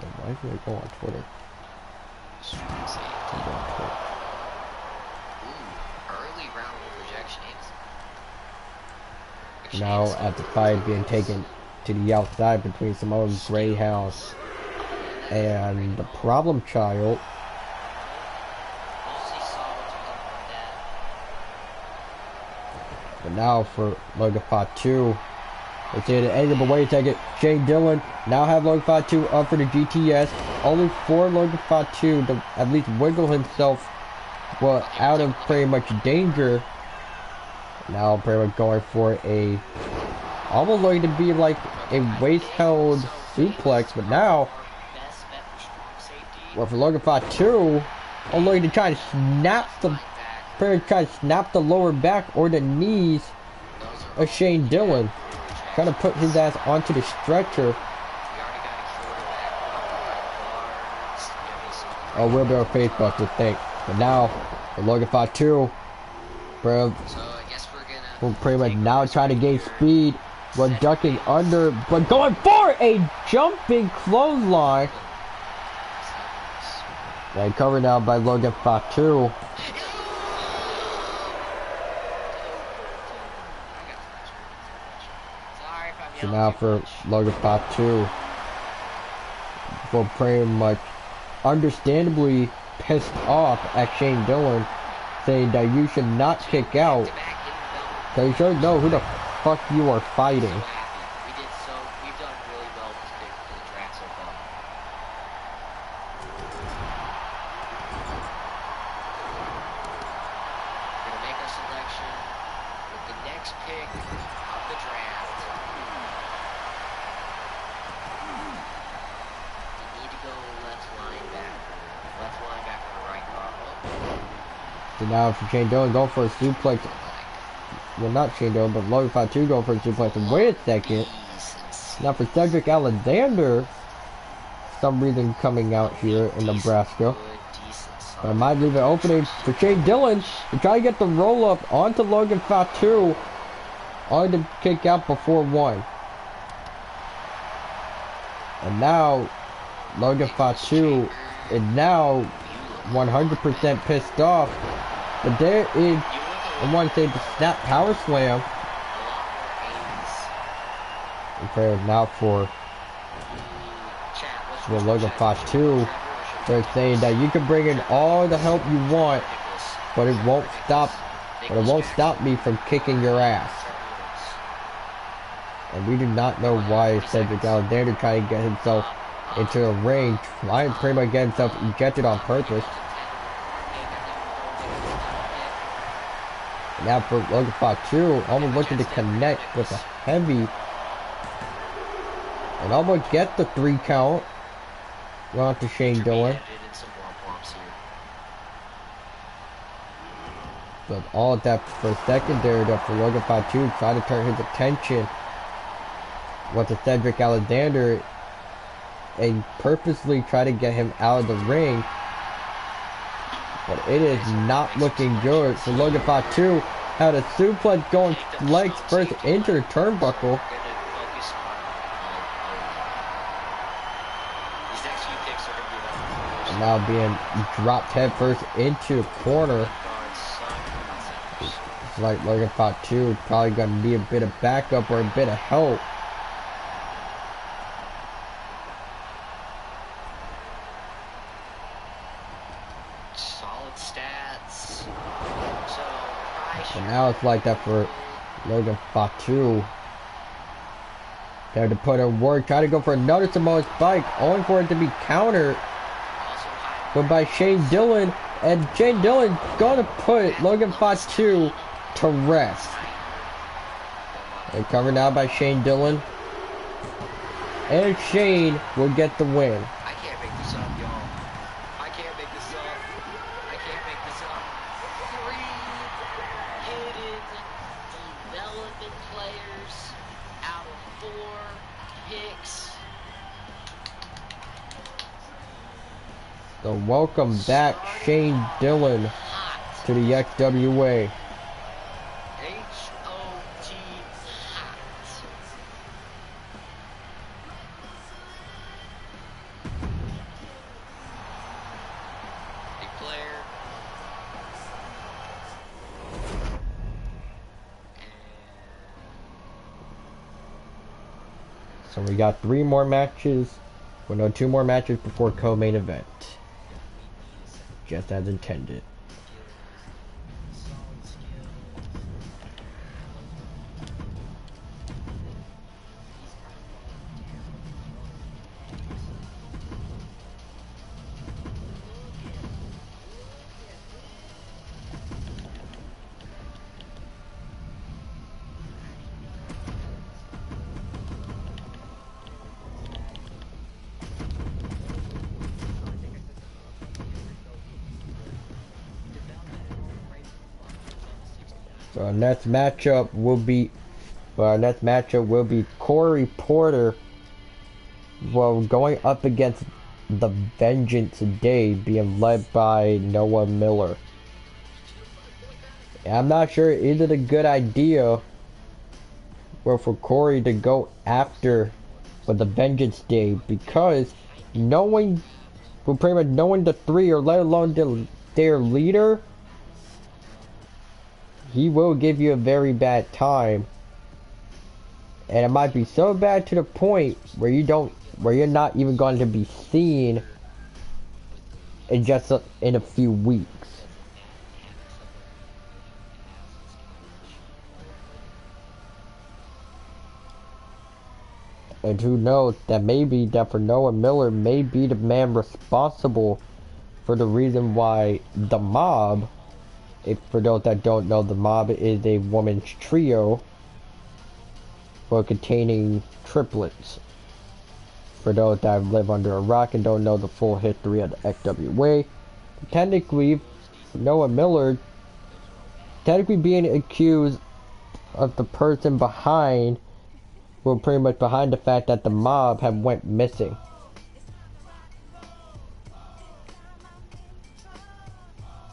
linebacker. Why should I go on Twitter? Strong safety. Ooh, early round projections. Now at the fight being taken to the outside between Samoa Greyhouse and the problem child. But now for Logan Paul 2, let's see the end of the way to get Shane Dillon. Now have Logan Paul 2 up for the GTS. Only for Logan Paul 2 to at least wiggle himself out of pretty much danger. Now pretty much going for a almost going to be like a waist-held suplex, but now for Logan Paul 2, I'm looking to try to snap the lower back or the knees of Shane Dillon. Trying to put his ass onto the stretcher. Oh, we'll be on Facebook, we think. But now, for Logan Paul 2, bro, we're pretty much now trying to gain speed. We're ducking under, but going for a jumping clothesline. And covered now by Logan Paul 2. So now for Logan Paul 2, we're pretty much understandably pissed off at Shane Dillon, saying that you should not kick out, so you should know who the fuck you are fighting. We've done really well with the track so far. We're gonna make our selection with the next pick of the draft. We need to go left linebacker to right guard. So now for Shane Dillon, going for a suplex. Well, not Shane Dillon, but Logan Paul 2 going for a suplex. And wait a second. Now for Cedric Alexander, some reason coming out here in Nebraska. But I might leave an opening for Shane Dillon to try to get the roll up onto Logan Paul 2, only to kick out before 1. And now Logan Paul 2 is now 100% pissed off. But there is, I want to say, the snap power slam. And now for Logan Paul 2, they're saying that you can bring in all the help you want, but it won't stop me from kicking your ass. And we do not know why Cedric Alexander trying to get himself into the ring, trying to pretty much get himself ejected on purpose. Now for Logan Paul 2, almost looking to connect with a heavy, and almost get the 3 count. We're on to Shane Dillon. And some womp-womps here. But all of that for secondary though for Logan Fatu try to turn his attention to Cedric Alexander and purposely try to get him out of the ring. But it is not looking good. So Logan Fatu had a suplex going legs first into the turnbuckle. And now being dropped head first into the corner. It's like Logan Fatu probably going to need a bit of backup or a bit of help. Solid stats. So now it's like that for Logan Fatu. They had to put in work, try to go for another Samoa spike, only for it to be countered. But by Shane Dillon, and Shane Dillon gonna put Logan Fatu to rest. And covered now by Shane Dillon. And Shane will get the win. I can't make this up, y'all. I can't make this up. I can't make this up. 3 hidden development players out of 4 picks. So welcome back Shane Dillon to the XWA. H-O-T hot. Big player. So we got 3 more matches. Well, no, 2 more matches before co-main event. Just as intended. So our next matchup will be Corey Porter, well, going up against the Vengeance Day, being led by Noah Miller. And I'm not sure, is it a good idea for Corey to go after the Vengeance Day, because pretty much knowing the 3, or let alone their leader, he will give you a very bad time, and it might be so bad to the point where you're not even going to be seen in a few weeks. And who knows, that for Noah Miller may be the man responsible for the reason why the Mob, for those that don't know, the Mob is a woman's trio, containing triplets. For those that live under a rock and don't know the full history of the XWA, technically, Noah Miller, being accused of the person behind, pretty much behind the fact that the Mob have went missing.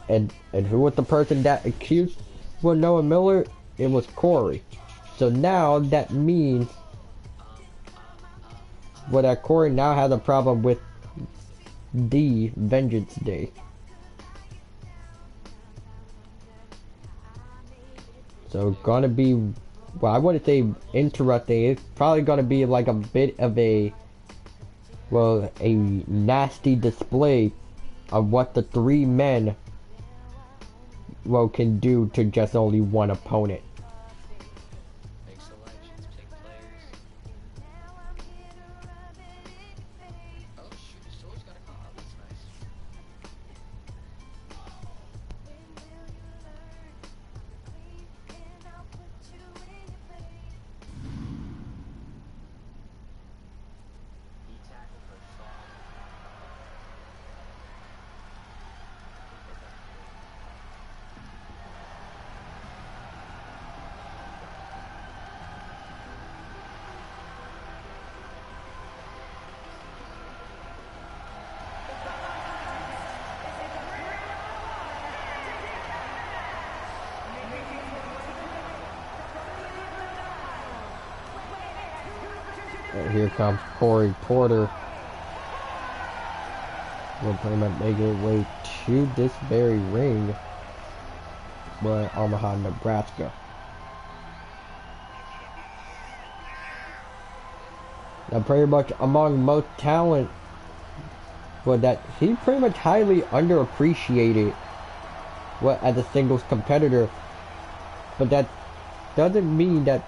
And who was the person that accused Noah Miller? It was Corey. So now that means that Corey now has a problem with the Vengeance Day. So it's gonna be, well, I wouldn't say interesting. It's probably gonna be like a bit of a nasty display of what the 3 men can do to just only one opponent. Big selections, big players. Oh shoot, Soy's got a call. That's nice. He tackled her strong. And here comes Corey Porter. Will pretty much make their way to this very ring. But Omaha, Nebraska. Now pretty much among most talent, but that he pretty much highly underappreciated as a singles competitor. But that doesn't mean that,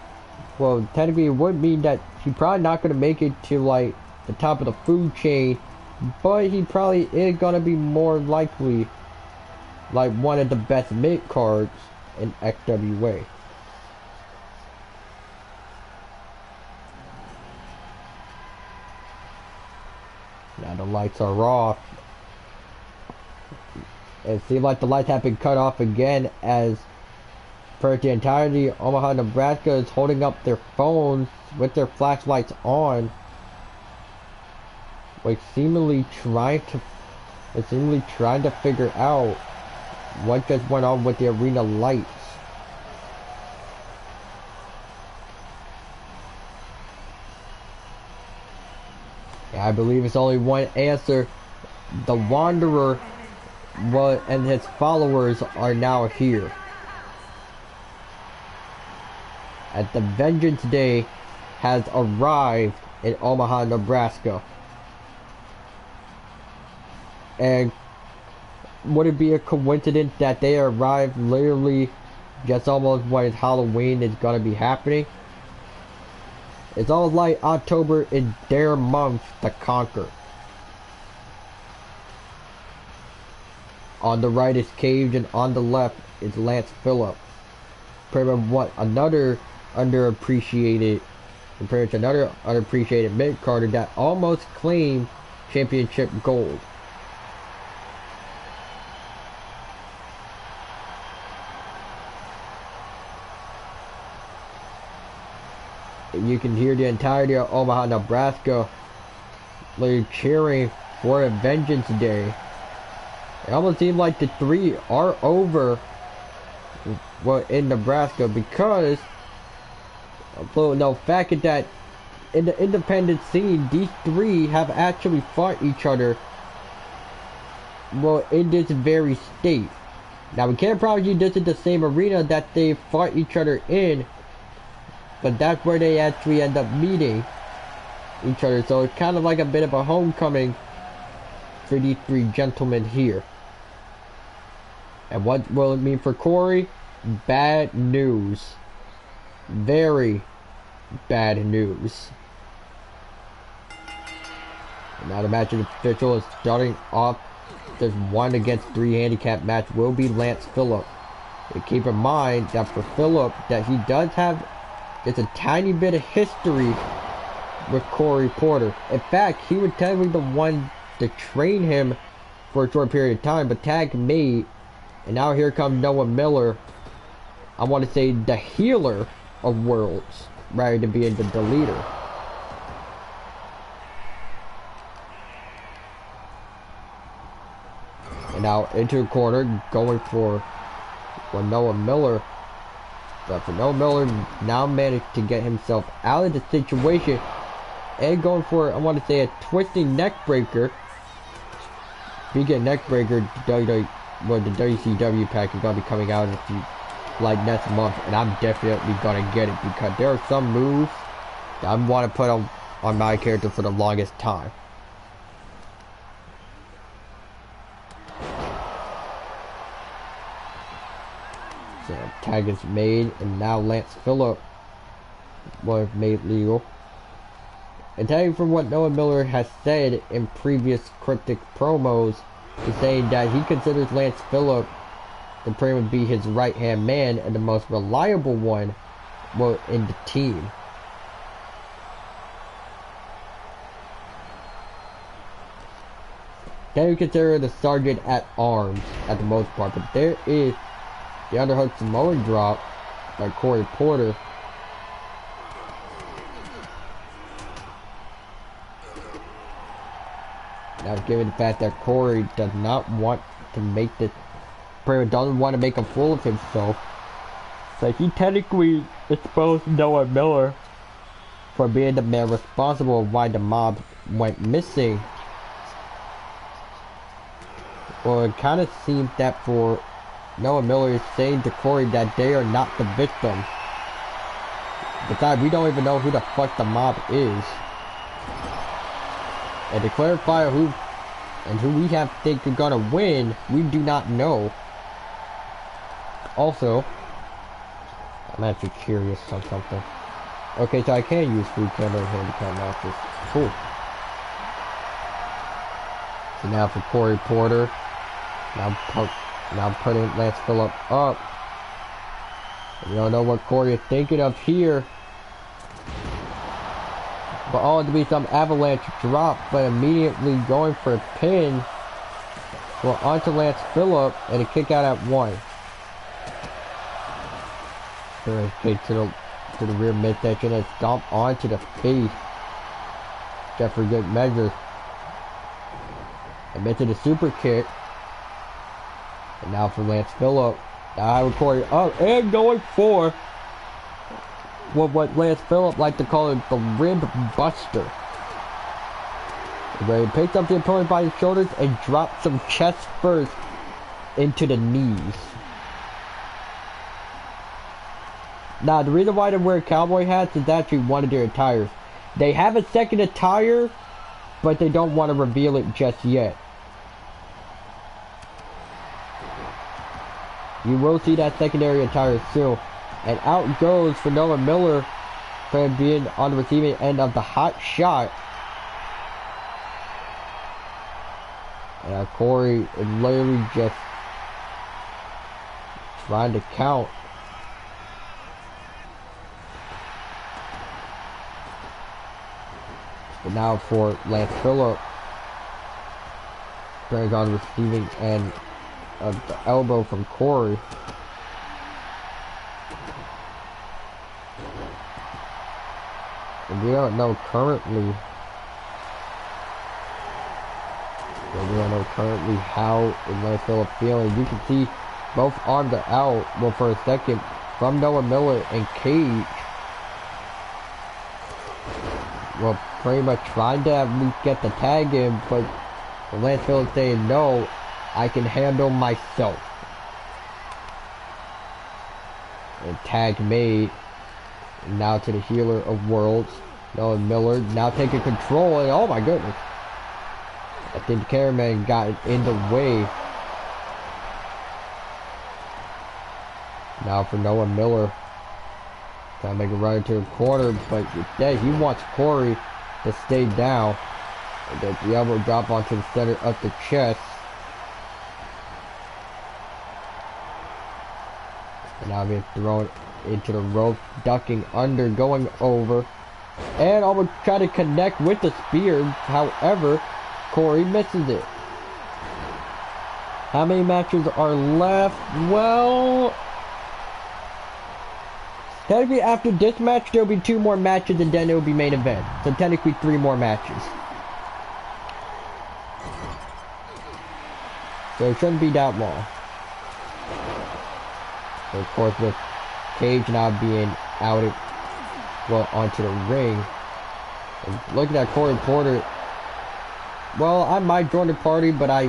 well, technically it would mean that he's probably not going to make it to like the top of the food chain, but he probably is going to be more likely like one of the best mid cards in XWA. Now the lights are off. It seems like the lights have been cut off again, as for the entirety Omaha, Nebraska is holding up their phones with their flashlights on, like seemingly trying to figure out what just went on with the arena lights. Yeah, I believe it's only one answer. The Wanderer and his followers are now here. As the Vengeance Day has arrived in Omaha, Nebraska. And would it be a coincidence that they arrived literally just almost when Halloween is going to be happening? It's all like October is their month to conquer. On the right is Cage, and on the left is Lance Phillip. Pretty much what another underappreciated mid-carder that almost claimed championship gold. You can hear the entirety of Omaha, Nebraska cheering for a Vengeance Day. It almost seems like the three are over in Nebraska, because the fact is that in the independent scene, these three have actually fought each other in this very state. Now we can't promise you this is the same arena that they fought each other in, but that's where they actually end up meeting each other. So it's kind of like a bit of a homecoming for these three gentlemen here. And what will it mean for Corey? Bad news. Very bad news. And now the match official is starting off this 1-against-3 handicap match will be Lance Phillip. And keep in mind that for Phillip, that he does have just a tiny bit of history with Corey Porter. In fact, he was technically the one to train him for a short period of time, but tag mate. And now here comes Noah Miller. I want to say the healer of worlds, rather than being the leader. And now into the corner, going for Noah Miller. But for Noah Miller, now managed to get himself out of the situation and going for, I want to say, a twisting neck breaker. Speaking of neck breaker, the WCW pack is going to be coming out next month, and I'm definitely going to get it, because there are some moves that I want to put on my character for the longest time. So tag is made, and now Lance Phillip was made legal. And tagging from what Noah Miller has said in previous cryptic promos, is saying that he considers Lance Phillip to pretty much be his right-hand man and the most reliable one in the team. Can you consider the sergeant at arms at the most part, but there is the underhook Samoan drop by Corey Porter. Now, given the fact that Corey does not want to make this, doesn't want to make a fool of himself, so he technically exposed Noah Miller for being the man responsible of why the mob went missing. Well, it kind of seems that for Noah Miller is saying to Corey that they are not the victims. Besides, we don't even know who the fuck the mob is. And to clarify who we have think are gonna win, we do not know. Also, I'm actually curious on something. Okay, so I can use free camera and handicap matches. Cool. So now for Corey Porter. Now putting Lance Phillip up. We don't know what Corey is thinking of here. But all to be some avalanche drop, but immediately going for a pin. Well, onto Lance Phillip and a kick out at 1. Kick to the rear midsection and stomp onto the face. Jeffrey good measures. And into the super kick. And now for Lance Phillip. Now Corey up and going for what Lance Phillip like to call it, the rib buster. Where he picks up the opponent by his shoulders and drops some chest first into the knees. Now the reason why they wear cowboy hats is actually one of their attires. They have a second attire, but they don't want to reveal it just yet. You will see that secondary attire soon. And out goes for Noah Miller for being on the receiving end of the hot shot. And Corey is literally just trying to count. But now for Lance Phillip. Brings on the receiving end of the elbow from Corey. And we don't know currently. How Lance Phillip feeling. You can see both arms are out. Well, for a second from Noah Miller and Cage. Well, pretty much trying to at least get the tag in, but Lance Phillip saying no. I can handle myself. And tag made. Now to the healer of worlds. Noah Miller now taking control. And oh my goodness. I think the cameraman got in the way. Now for Noah Miller. Trying to make a run into a corner. But yeah, he wants Corey to stay down. And the elbow drop onto the center of the chest. And now being thrown into the rope, ducking under, going over, and almost try to connect with the spear. However, Corey misses it. How many matches are left? Well, technically after this match, there'll be 2 more matches, and then it will be main event. So technically 3 more matches. So it shouldn't be that long. So of course with Cage now being outed onto the ring. And looking at Corey Porter. Well, I might join the party, but I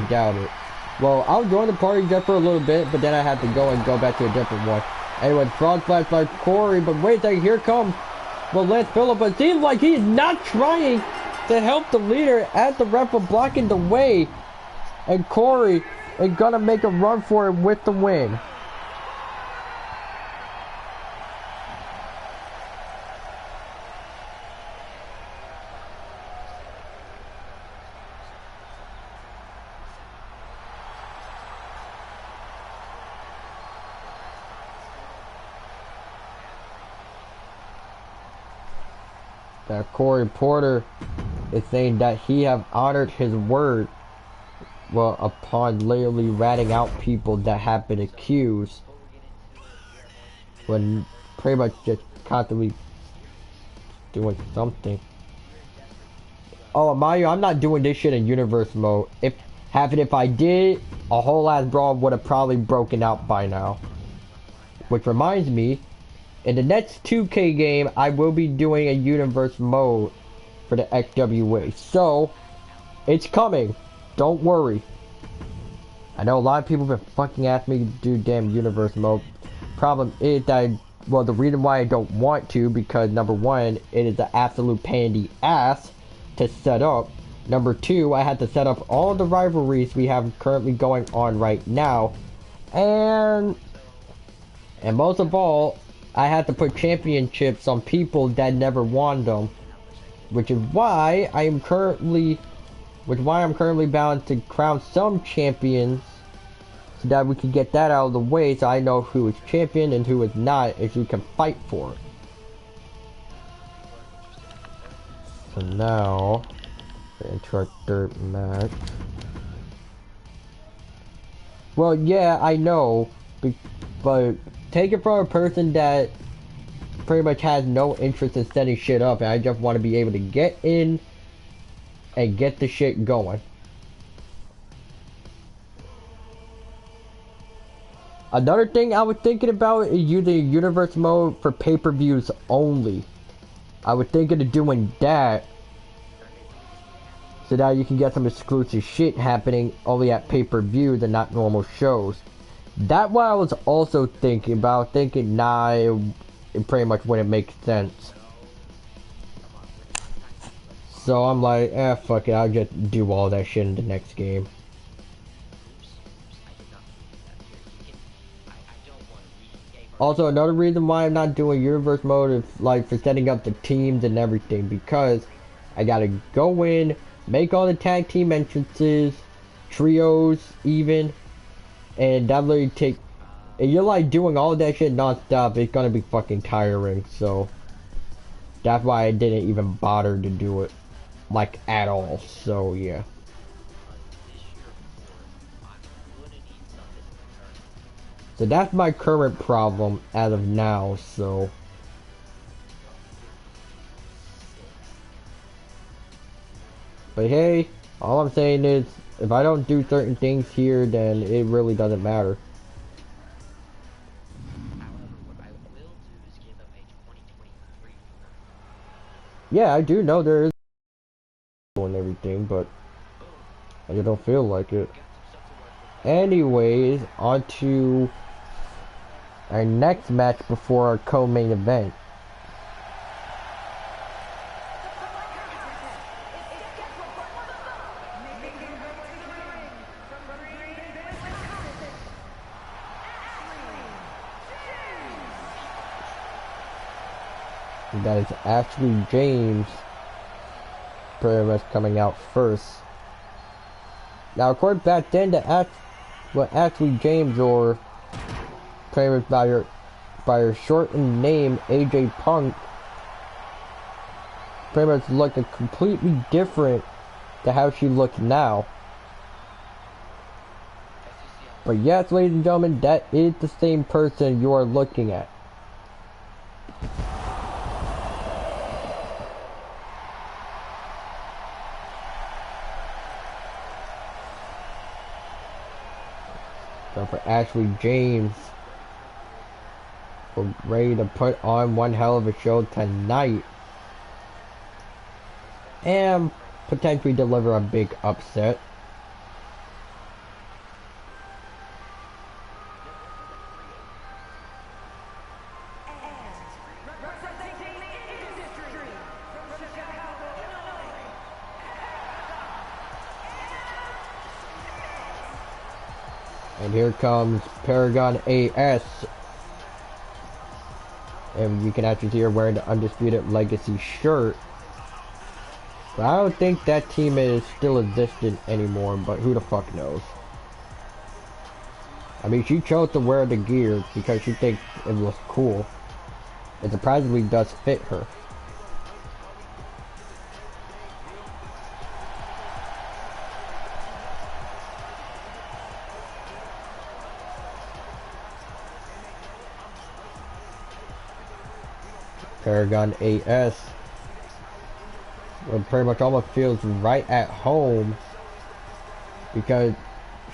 doubt it. Well, I'll join the party just for a little bit, but then I have to go back to a different one. Anyway, frog splash by Corey, but wait a second, here comes Lance Phillip, but it seems like he is not trying to help the leader as the ref was blocking the way. And Corey is gonna make a run for it with the win. That Corey Porter is saying that he have honored his word, well, upon literally ratting out people that have been accused, when pretty much just constantly doing something. Oh, Mario, I'm not doing this shit in universe mode. If I did, a whole ass brawl would have probably broken out by now. Which reminds me, In the next 2K game, I will be doing a universe mode for the XWA. So, it's coming. Don't worry. I know a lot of people have been fucking asking me to do damn universe mode. Problem is that, well, the reason why I don't want to, because number one, it is an absolute pain in the ass to set up. Number two, I had to set up all the rivalries we have currently going on right now. And most of all, I had to put championships on people that never won them. Which is why I'm currently bound to crown some champions so that we can get that out of the way so I know who is champion and who is not and who can fight for it. So now, into our third match. Well, yeah, I know, but take it from a person that pretty much has no interest in setting shit up, and I just want to be able to get in and get the shit going. Another thing I was thinking about is using universe mode for pay-per-views only. I was thinking of doing that so that you can get some exclusive shit happening only at pay-per-views and not normal shows. That's what I was also thinking about. Thinking, nah, it pretty much wouldn't make sense. So I'm like, fuck it, I'll just do all that shit in the next game. Also, another reason why I'm not doing universe mode is like for setting up the teams and everything, because I gotta go in, make all the tag team entrances, trios even, and that literally take, and you're like doing all that shit non-stop, it's gonna be fucking tiring, so that's why I didn't even bother to do it, like, at all, so yeah. So that's my current problem as of now, so. But hey, all I'm saying is, if I don't do certain things here, then it really doesn't matter. Yeah, I do know there is and everything, but I just don't feel like it. Anyways, on to our next match before our co-main event. That is Ashley James pretty much coming out first. Now, according back then to Ashley James, or pretty much by her shortened name, AJ Punk, pretty much looked completely different to how she looks now. But yes, ladies and gentlemen, that is the same person you are looking at. So for Ashley James, we're ready to put on one hell of a show tonight and potentially deliver a big upset. And here comes Paragon AS. And you can actually see her wearing the Undisputed Legacy shirt. But I don't think that team is still existent anymore, but who the fuck knows. I mean, she chose to wear the gear because she thinks it looks cool. It surprisingly does fit her. Paragon AS, well, pretty much almost feels right at home because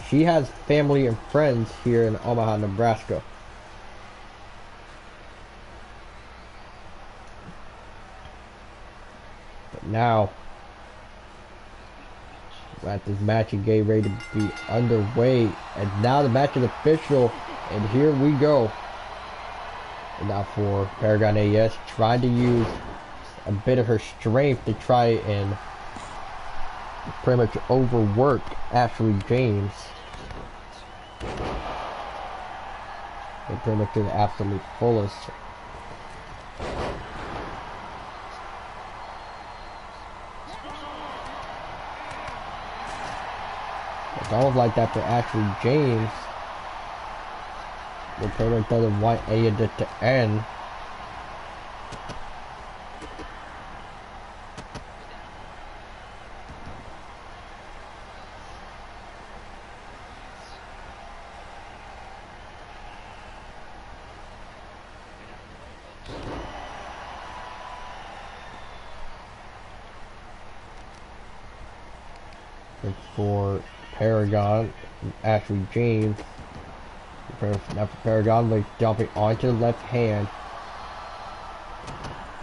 she has family and friends here in Omaha, Nebraska. Now, at this match is getting ready to be underway, and now the match is official, and here we go. And now for Paragon AS, trying to use a bit of her strength to try and pretty much overwork Ashley James. And pretty much to the absolute fullest. It's almost like that for Ashley James. The pretty much doesn't want A to end. For Paragon, Ashley James. Now for Paragon, like jumping onto the left hand.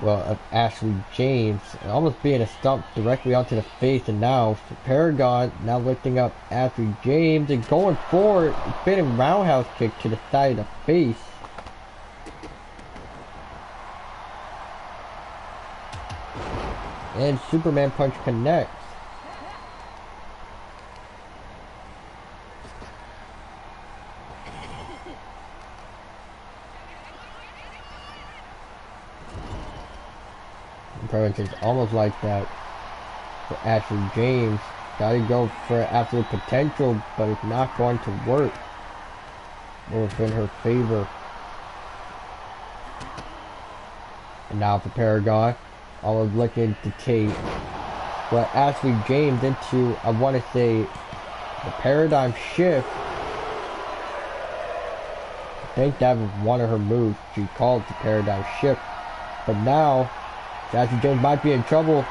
Well, of Ashley James, and almost being a stump directly onto the face. And now for Paragon, now lifting up Ashley James and going forward, spinning roundhouse kick to the side of the face. And Superman punch connects. It's almost like that for Ashley James. Gotta go for absolute potential, but it's not going to work. Or in her favor. And now for Paragon, I was looking to take Ashley James into, I want to say, the paradigm shift. I think that was one of her moves. She called the paradigm shift. But now, Ashley James might be in trouble.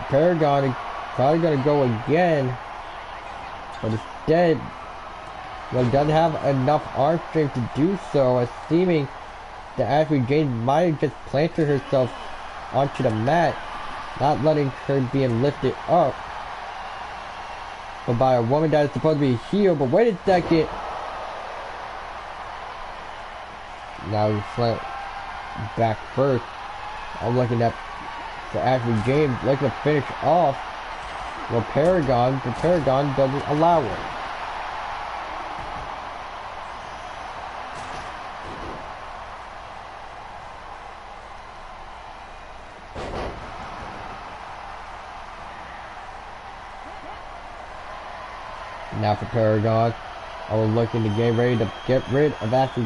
Paragon is probably going to go again. But instead, well, doesn't have enough arm strength to do so. It's seeming that Ashley James might have just planted herself onto the mat, not letting her being lifted up. But by a woman that is supposed to be healed. But wait a second. Now he's slant back first. I'm looking at for Ashley James, looking to finish off. Well, Paragon, but Paragon doesn't allow it. Now for Paragon, I was looking to get ready to get rid of Ashley,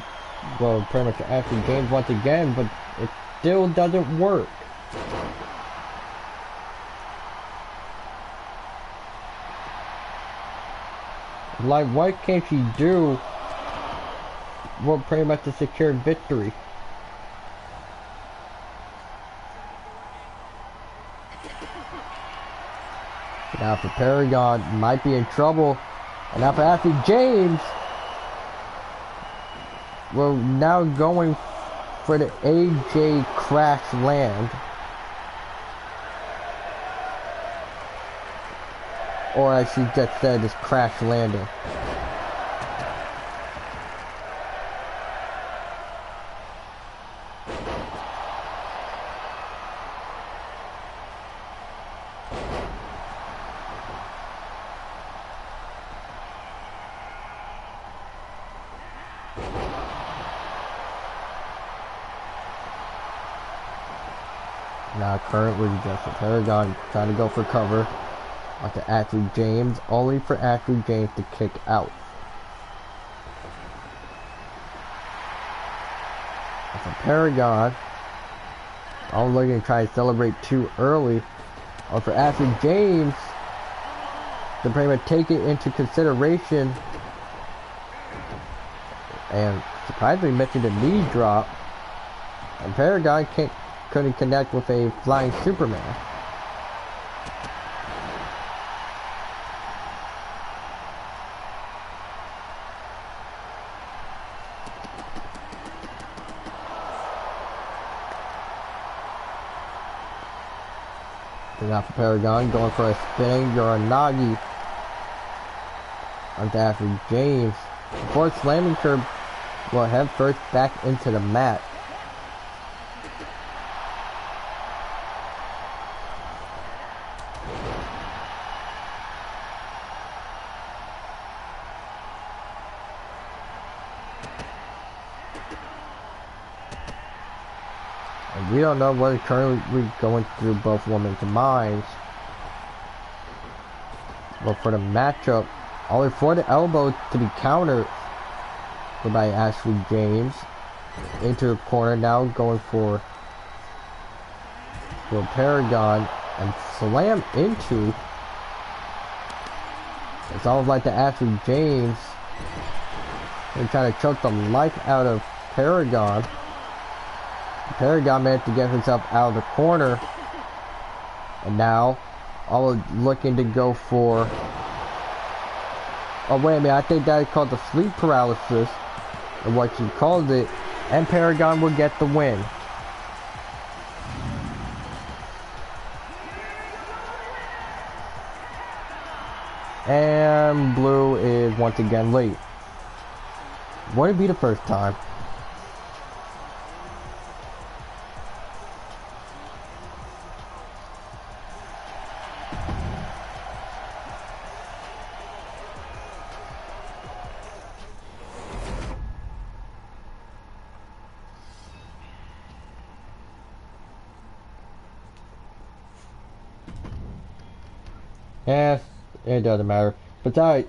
well, pretty much Ashley James once again, but it still doesn't work. Like, what can she do? Well, pretty much to secure victory. Now for Paragon, might be in trouble. And now for Ashley James, we're now going for the AJ crash land. Or as she just said, is crash landing. Now currently just a Paragon trying to go for cover onto Ashley James, only for Ashley James to kick out. That's a Paragon. I'm looking to try to celebrate too early. Or for Ashley James to pretty much take it into consideration. And surprisingly missing the knee drop. And Paragon couldn't connect with a flying Superman. now for Paragon, going for a spinning Uranagi onto Ashley James. Before slamming her, well, head first back into the mat. And we don't know what is currently going through both women's minds. But for the matchup, only for the elbow to be countered by Ashley James. Into the corner now, going for Paragon and slam into. It's almost like the Ashley James. They're trying to choke the life out of Paragon. Paragon managed to get herself out of the corner. And now, all looking to go for... Oh, wait a minute, I think that is called the sleep paralysis, or what she called it, and Paragon will get the win. And Blue is once again late. Wouldn't be the first time. Yeah, it doesn't matter. Besides,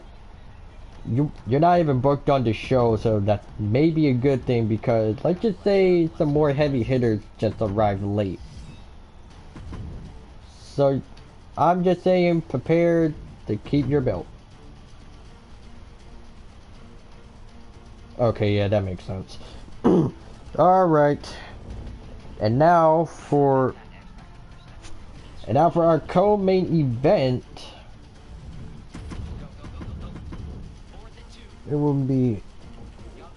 you're not even booked on the show, so that may be a good thing because let's just say some more heavy hitters just arrived late. So I'm just saying, prepare to keep your belt. Okay, yeah, that makes sense. Alright. And now for our co-main event, it will be,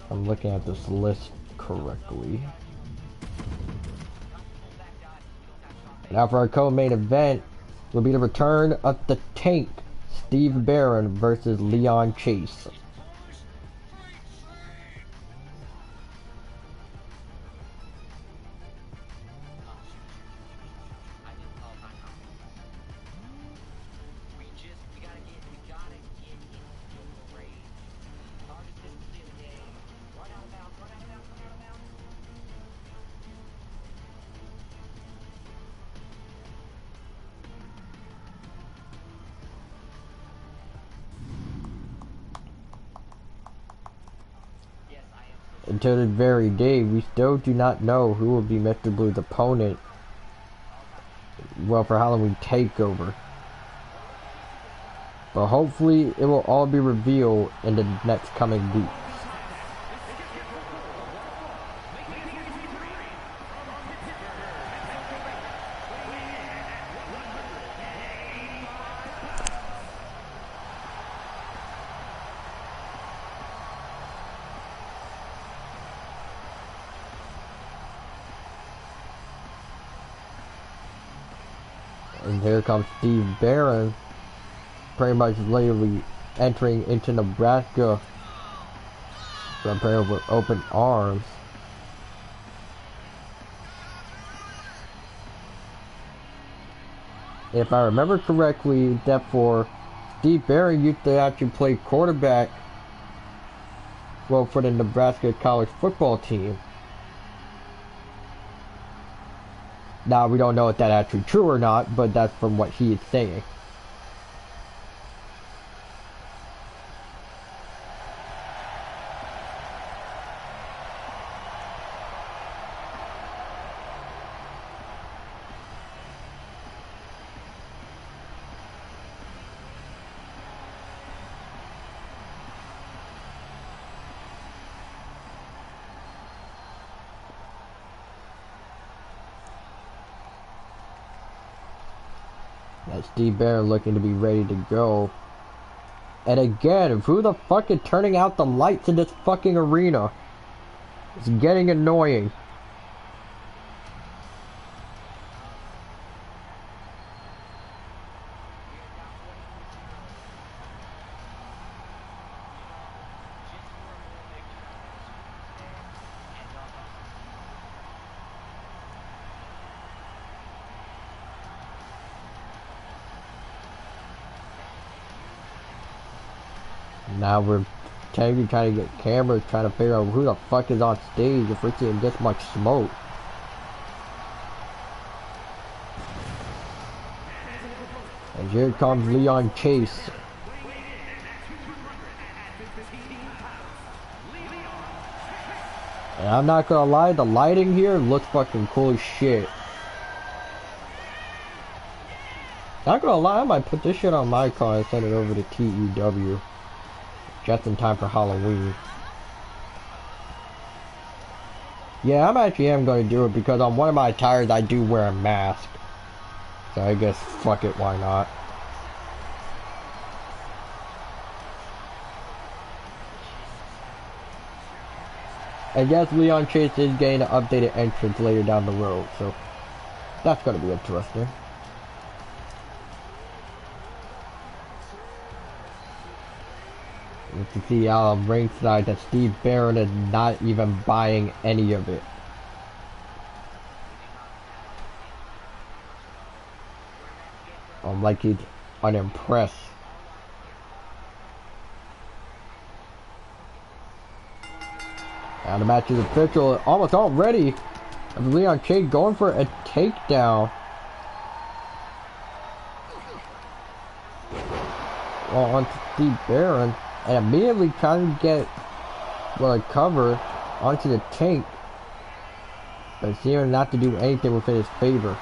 I'm looking at this list correctly. Now for our co-main event, will be the return of the Tank, Steve Barron versus Leon Chase. Until this very day, we still do not know who will be Mr. Blue's opponent, well, for Halloween Takeover. But hopefully, it will all be revealed in the next coming weeks. And here comes Steve Barron, pretty much literally entering into Nebraska, prepared with open arms. If I remember correctly, therefore, Steve Barron used to actually play quarterback, well, for the Nebraska college football team. Now, we don't know if that's actually true or not, but that's from what he is saying. Steve Barron looking to be ready to go. And again, who the fuck is turning out the lights in this fucking arena? It's getting annoying. Now we're technically trying to get cameras, trying to figure out who the fuck is on stage if we're seeing this much smoke. And here comes Leon Chase. And I'm not gonna lie, the lighting here looks fucking cool as shit. Not gonna lie, I might put this shit on my car and send it over to TEW. Just in time for Halloween. Yeah, I actually am going to do it because on one of my tires I do wear a mask. So I guess fuck it, why not? And yes, Leon Chase is getting an updated entrance later down the road, so that's going to be interesting. You can see out on ringside that Steve Barron is not even buying any of it. Like he's unimpressed. And the match is official almost already. Leon Chase going for a takedown. Well, on Steve Barron. And immediately trying to get a cover onto the tank. But seeming not to do anything within his favor.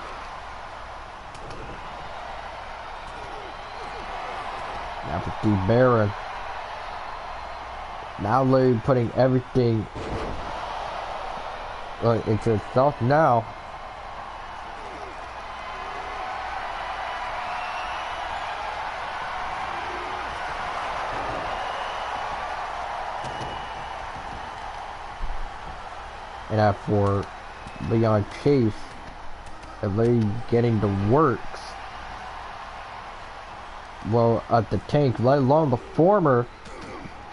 Now for Steve Barron. Now Larry putting everything into himself now. And now for Leon Chase, and Larry getting the works. Well, at the tank, let alone the former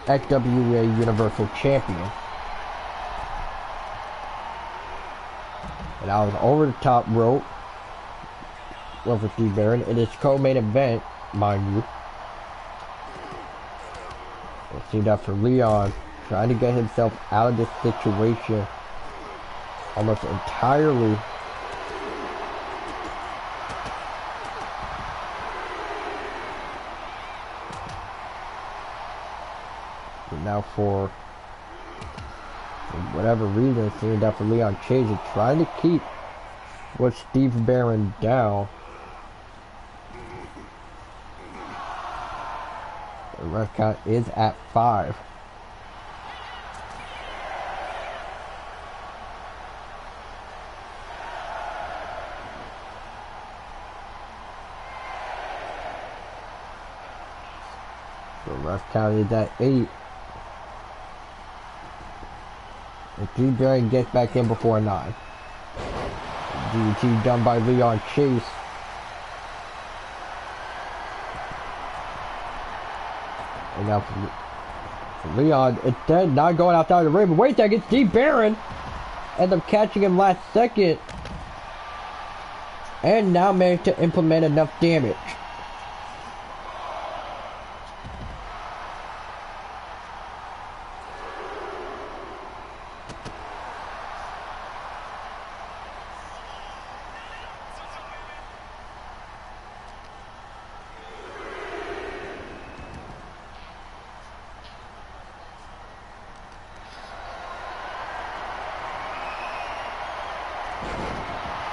XWA Universal Champion. And I was over the top rope. Well, for Steve Barron, it is co-main event, mind you. We'll see that for Leon, trying to get himself out of this situation almost entirely. But now for whatever reason, seeing that for Leon Chase is trying to keep Steve Barron down. The ref count is at 5. The ref count is at 8. And Steve Barron gets back in before 9. DDT done by Leon Chase. And now for Leon, instead not going outside the ring, but wait a second, Steve Barron ends up catching him last second. And now managed to implement enough damage.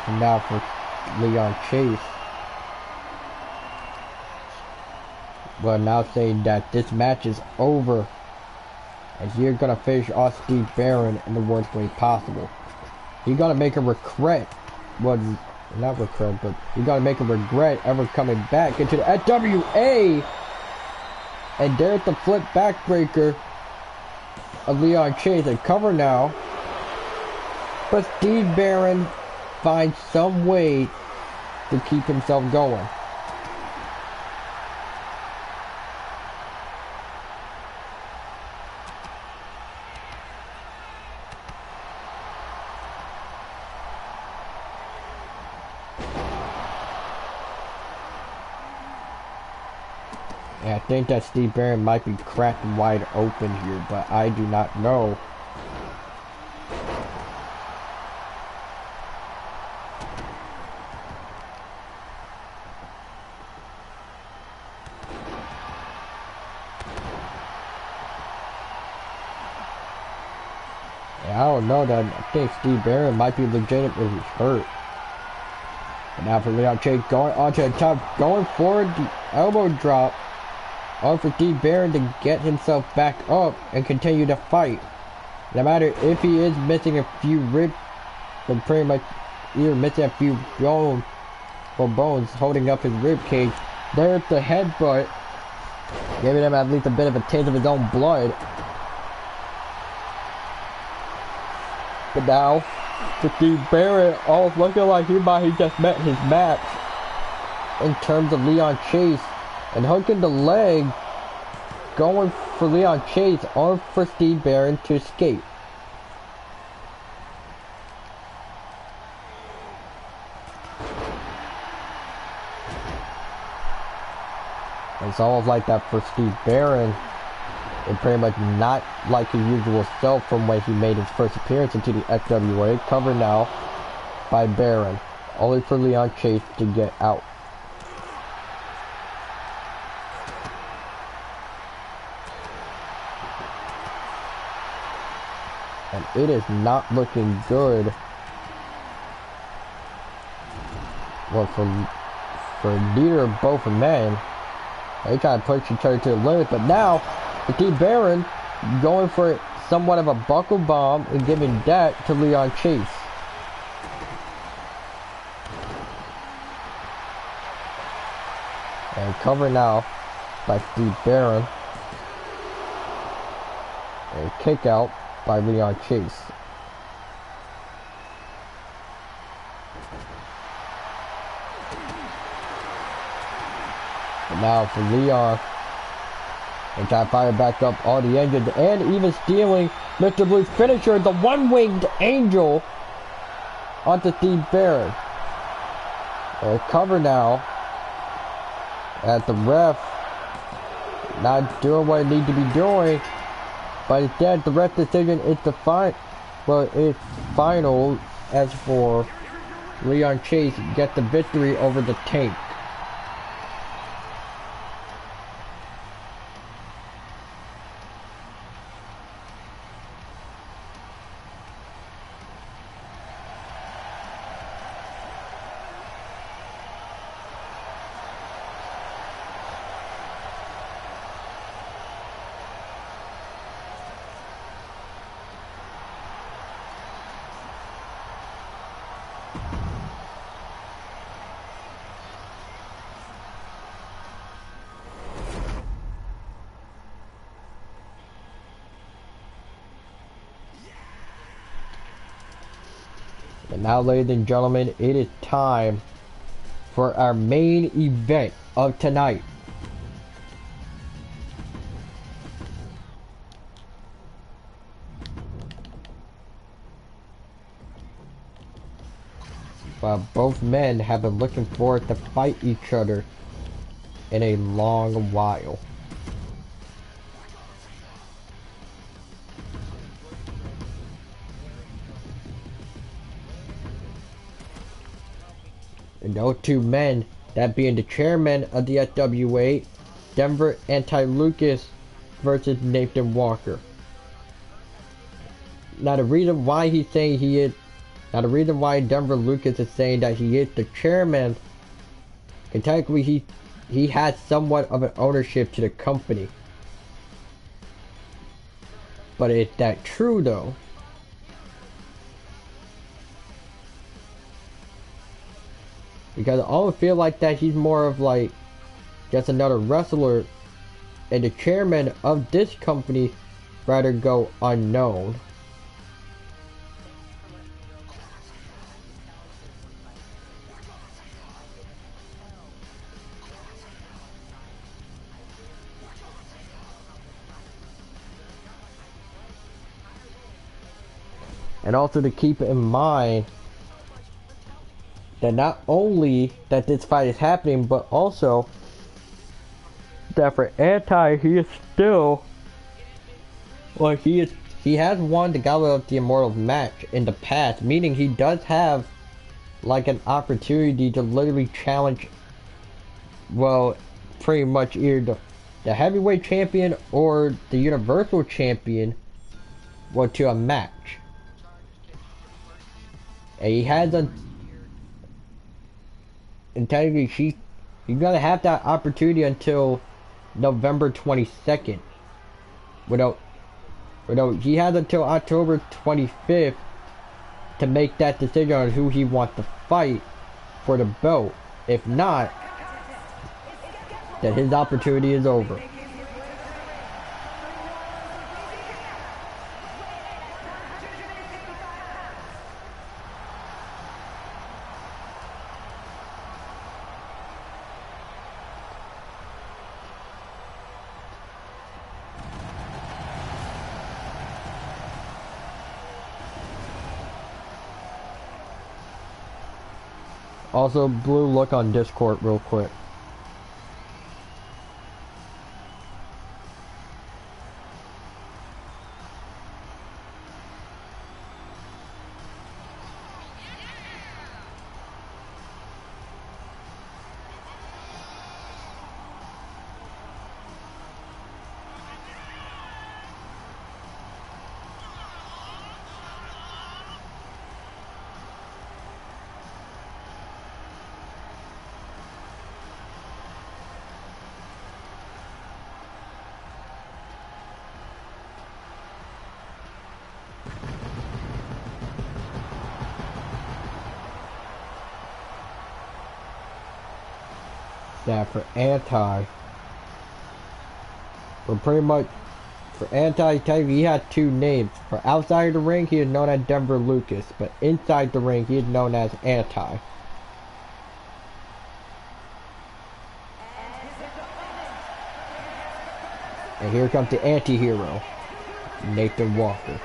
And now for Leon Chase. Well, now saying that this match is over. And you're gonna finish off Steve Barron in the worst way possible. You're gonna make him regret. Well, not regret, but you're gonna make him regret ever coming back into the FWA. And there's the flip backbreaker of Leon Chase. And cover now. But Steve Barron finds some way to keep himself going. And I think that Steve Barron might be cracked wide open here, but I do not know. And I don't know that. I think Steve Barron might be legitimately hurt. And now for Leon Chase going onto the top, going for the elbow drop. On for Steve Barron to get himself back up and continue to fight. No matter if he is missing a few ribs, but pretty much either missing a few bones holding up his rib cage. There's the headbutt, giving him at least a bit of a taste of his own blood. But now, for Steve Barron, it's looking like he might have just met his match in terms of Leon Chase. And hooking the leg, going for Leon Chase, on for Steve Barron to escape. It's almost like that for Steve Barron. It's pretty much not like his usual self from when he made his first appearance into the FWA. Covered now by Barron, only for Leon Chase to get out. And it is not looking good. Well, for neither of both men. They try to push each other to the limit, but now, Steve Barron going for somewhat of a buckle bomb and giving that to Leon Chase. And cover now by Steve Barron. A kick out by Leon Chase. And now for Leon. And try to fire back up all the engines and even stealing Mr. Blue's finisher, the one-winged angel, onto Steve Barron. And cover now. At the ref not doing what it needs to be doing. But instead, the ref decision is the it's final as for Leon Chase get the victory over the Tank. And now, ladies and gentlemen, it is time for our main event of tonight. While both men have been looking forward to fight each other in a long while. And those two men, that being the chairman of the FWA, Denver Anti-Lucas versus Nathan Walker. Now the reason why he's saying he is, now the reason why Denver Lucas is saying that he is the chairman, and technically he has somewhat of an ownership to the company. But is that true though? Because I always feel like that he's more of like just another wrestler, and the chairman of this company rather go unknown. And also to keep in mind that not only that this fight is happening, but also that for Anti, he is still, well, he has won the Gauntlet of the Immortals match in the past, meaning he does have like an opportunity to literally challenge, well, pretty much either the heavyweight champion or the universal champion, well, to a match. And he has a, and technically he's gonna have that opportunity until November 22nd. He has until October 25th to make that decision on who he wants to fight for the belt. If not, then his opportunity is over. Also, Blue, look on Discord real quick. That for Anti, but pretty much for Anti, he had two names. For outside the ring, he is known as Denver Lucas, but inside the ring, he is known as Anti. And here comes the anti-hero, Nathan Walker.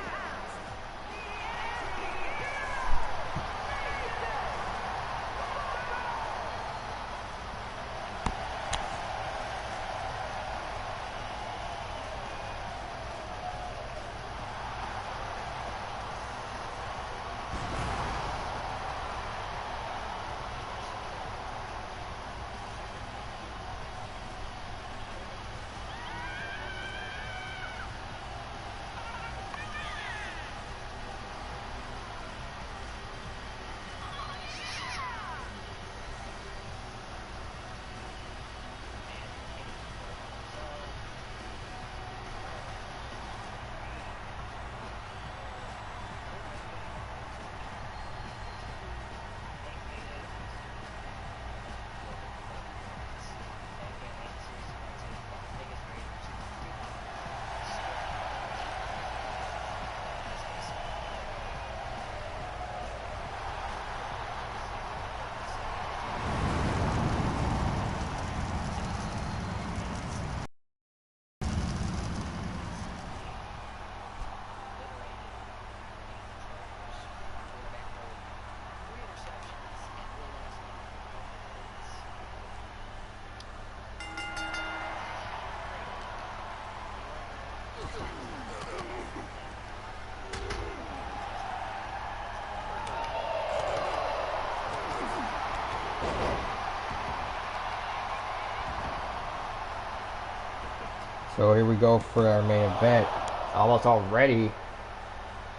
So here we go for our main event. Almost already,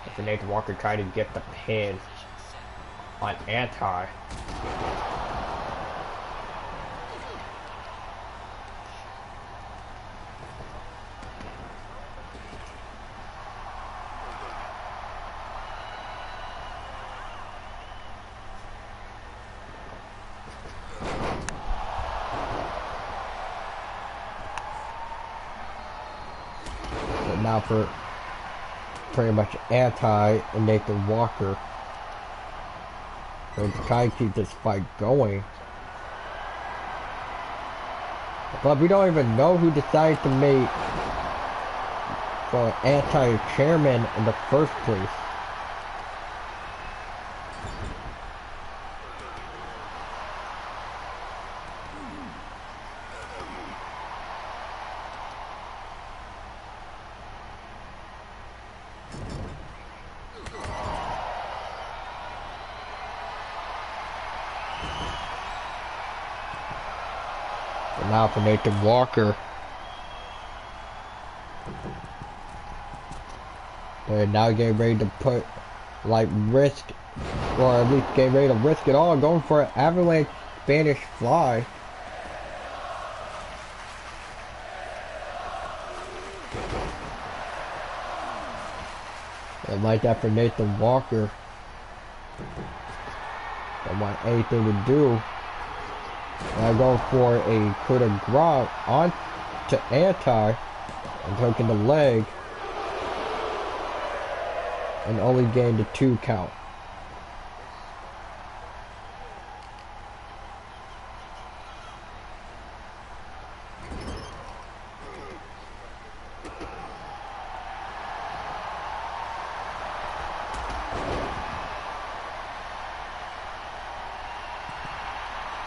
after Nathan Walker tried to get the pin on Anti. Now for pretty much Anti and Nathan Walker. So to try and keep this fight going. But we don't even know who decided to make Anti chairman in the first place. Now for Nathan Walker. They're now getting ready to put, like, risk, or at least getting ready to risk it all, going for an avalanche Spanish fly. I like that for Nathan Walker. Don't want anything to do. Now going for a coup de grace on to anti and hooking the leg. And only gained a 2 count.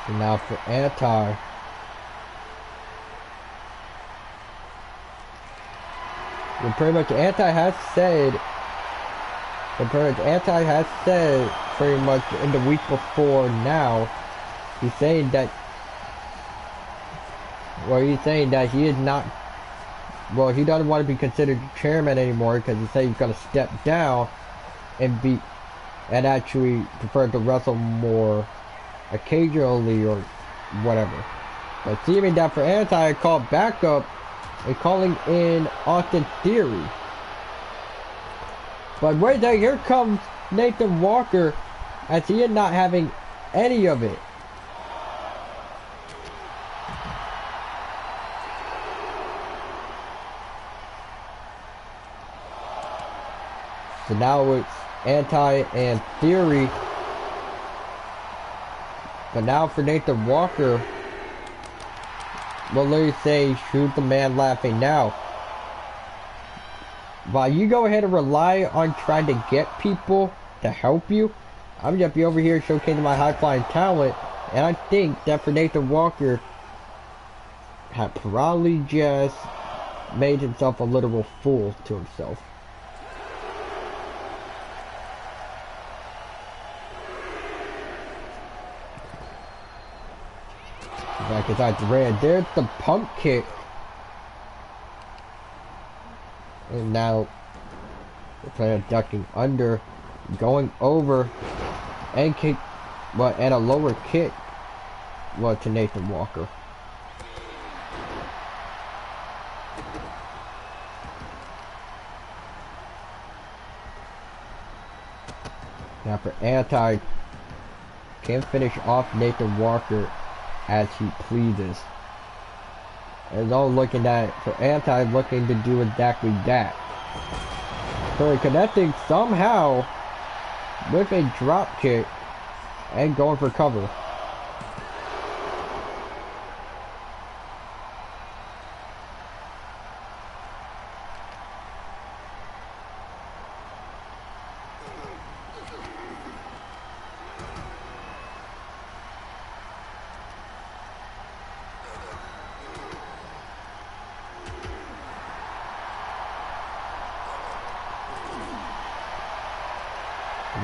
And now for anti. And pretty much anti has said. And pretty much anti has said pretty much in the week before now. He's saying that. Well, he's saying that he is not. Well, he doesn't want to be considered chairman anymore because he said he's gonna step down and be and actually prefer to wrestle more occasionally or whatever. But seeming that for anti called backup and calling in Austin Theory. But right there, here comes Nathan Walker as he is not having any of it. So now it's anti and Theory. But now for Nathan Walker, we'll literally say, shoot the man laughing now. While you go ahead and rely on trying to get people to help you, I'm just be over here showcasing my high-flying talent, and I think that for Nathan Walker, had probably just made himself a literal fool to himself. Back inside the red. There's the pump kick. And now the player ducking under, going over, and kick, well, and a lower kick, well, to Nathan Walker. Now for anti, can finish off Nathan Walker as he pleases. And all looking at for anti looking to do exactly that. So connecting somehow with a drop kick and going for cover.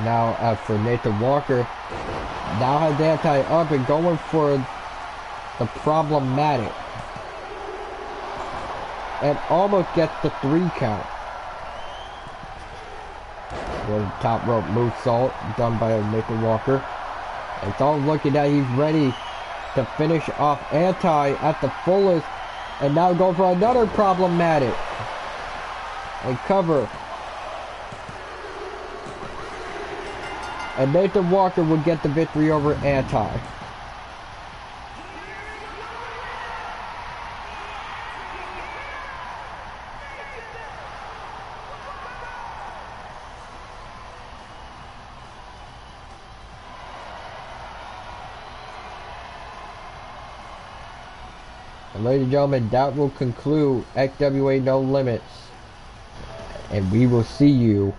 Now for Nathan Walker, now has anti up and going for the problematic, and almost gets the 3 count. With a top rope moonsault done by Nathan Walker. It's all looking at he's ready to finish off anti at the fullest, and now go for another problematic and cover. And Nathan Walker will get the victory over anti. And ladies and gentlemen, that will conclude XWA No Limits. And we will see you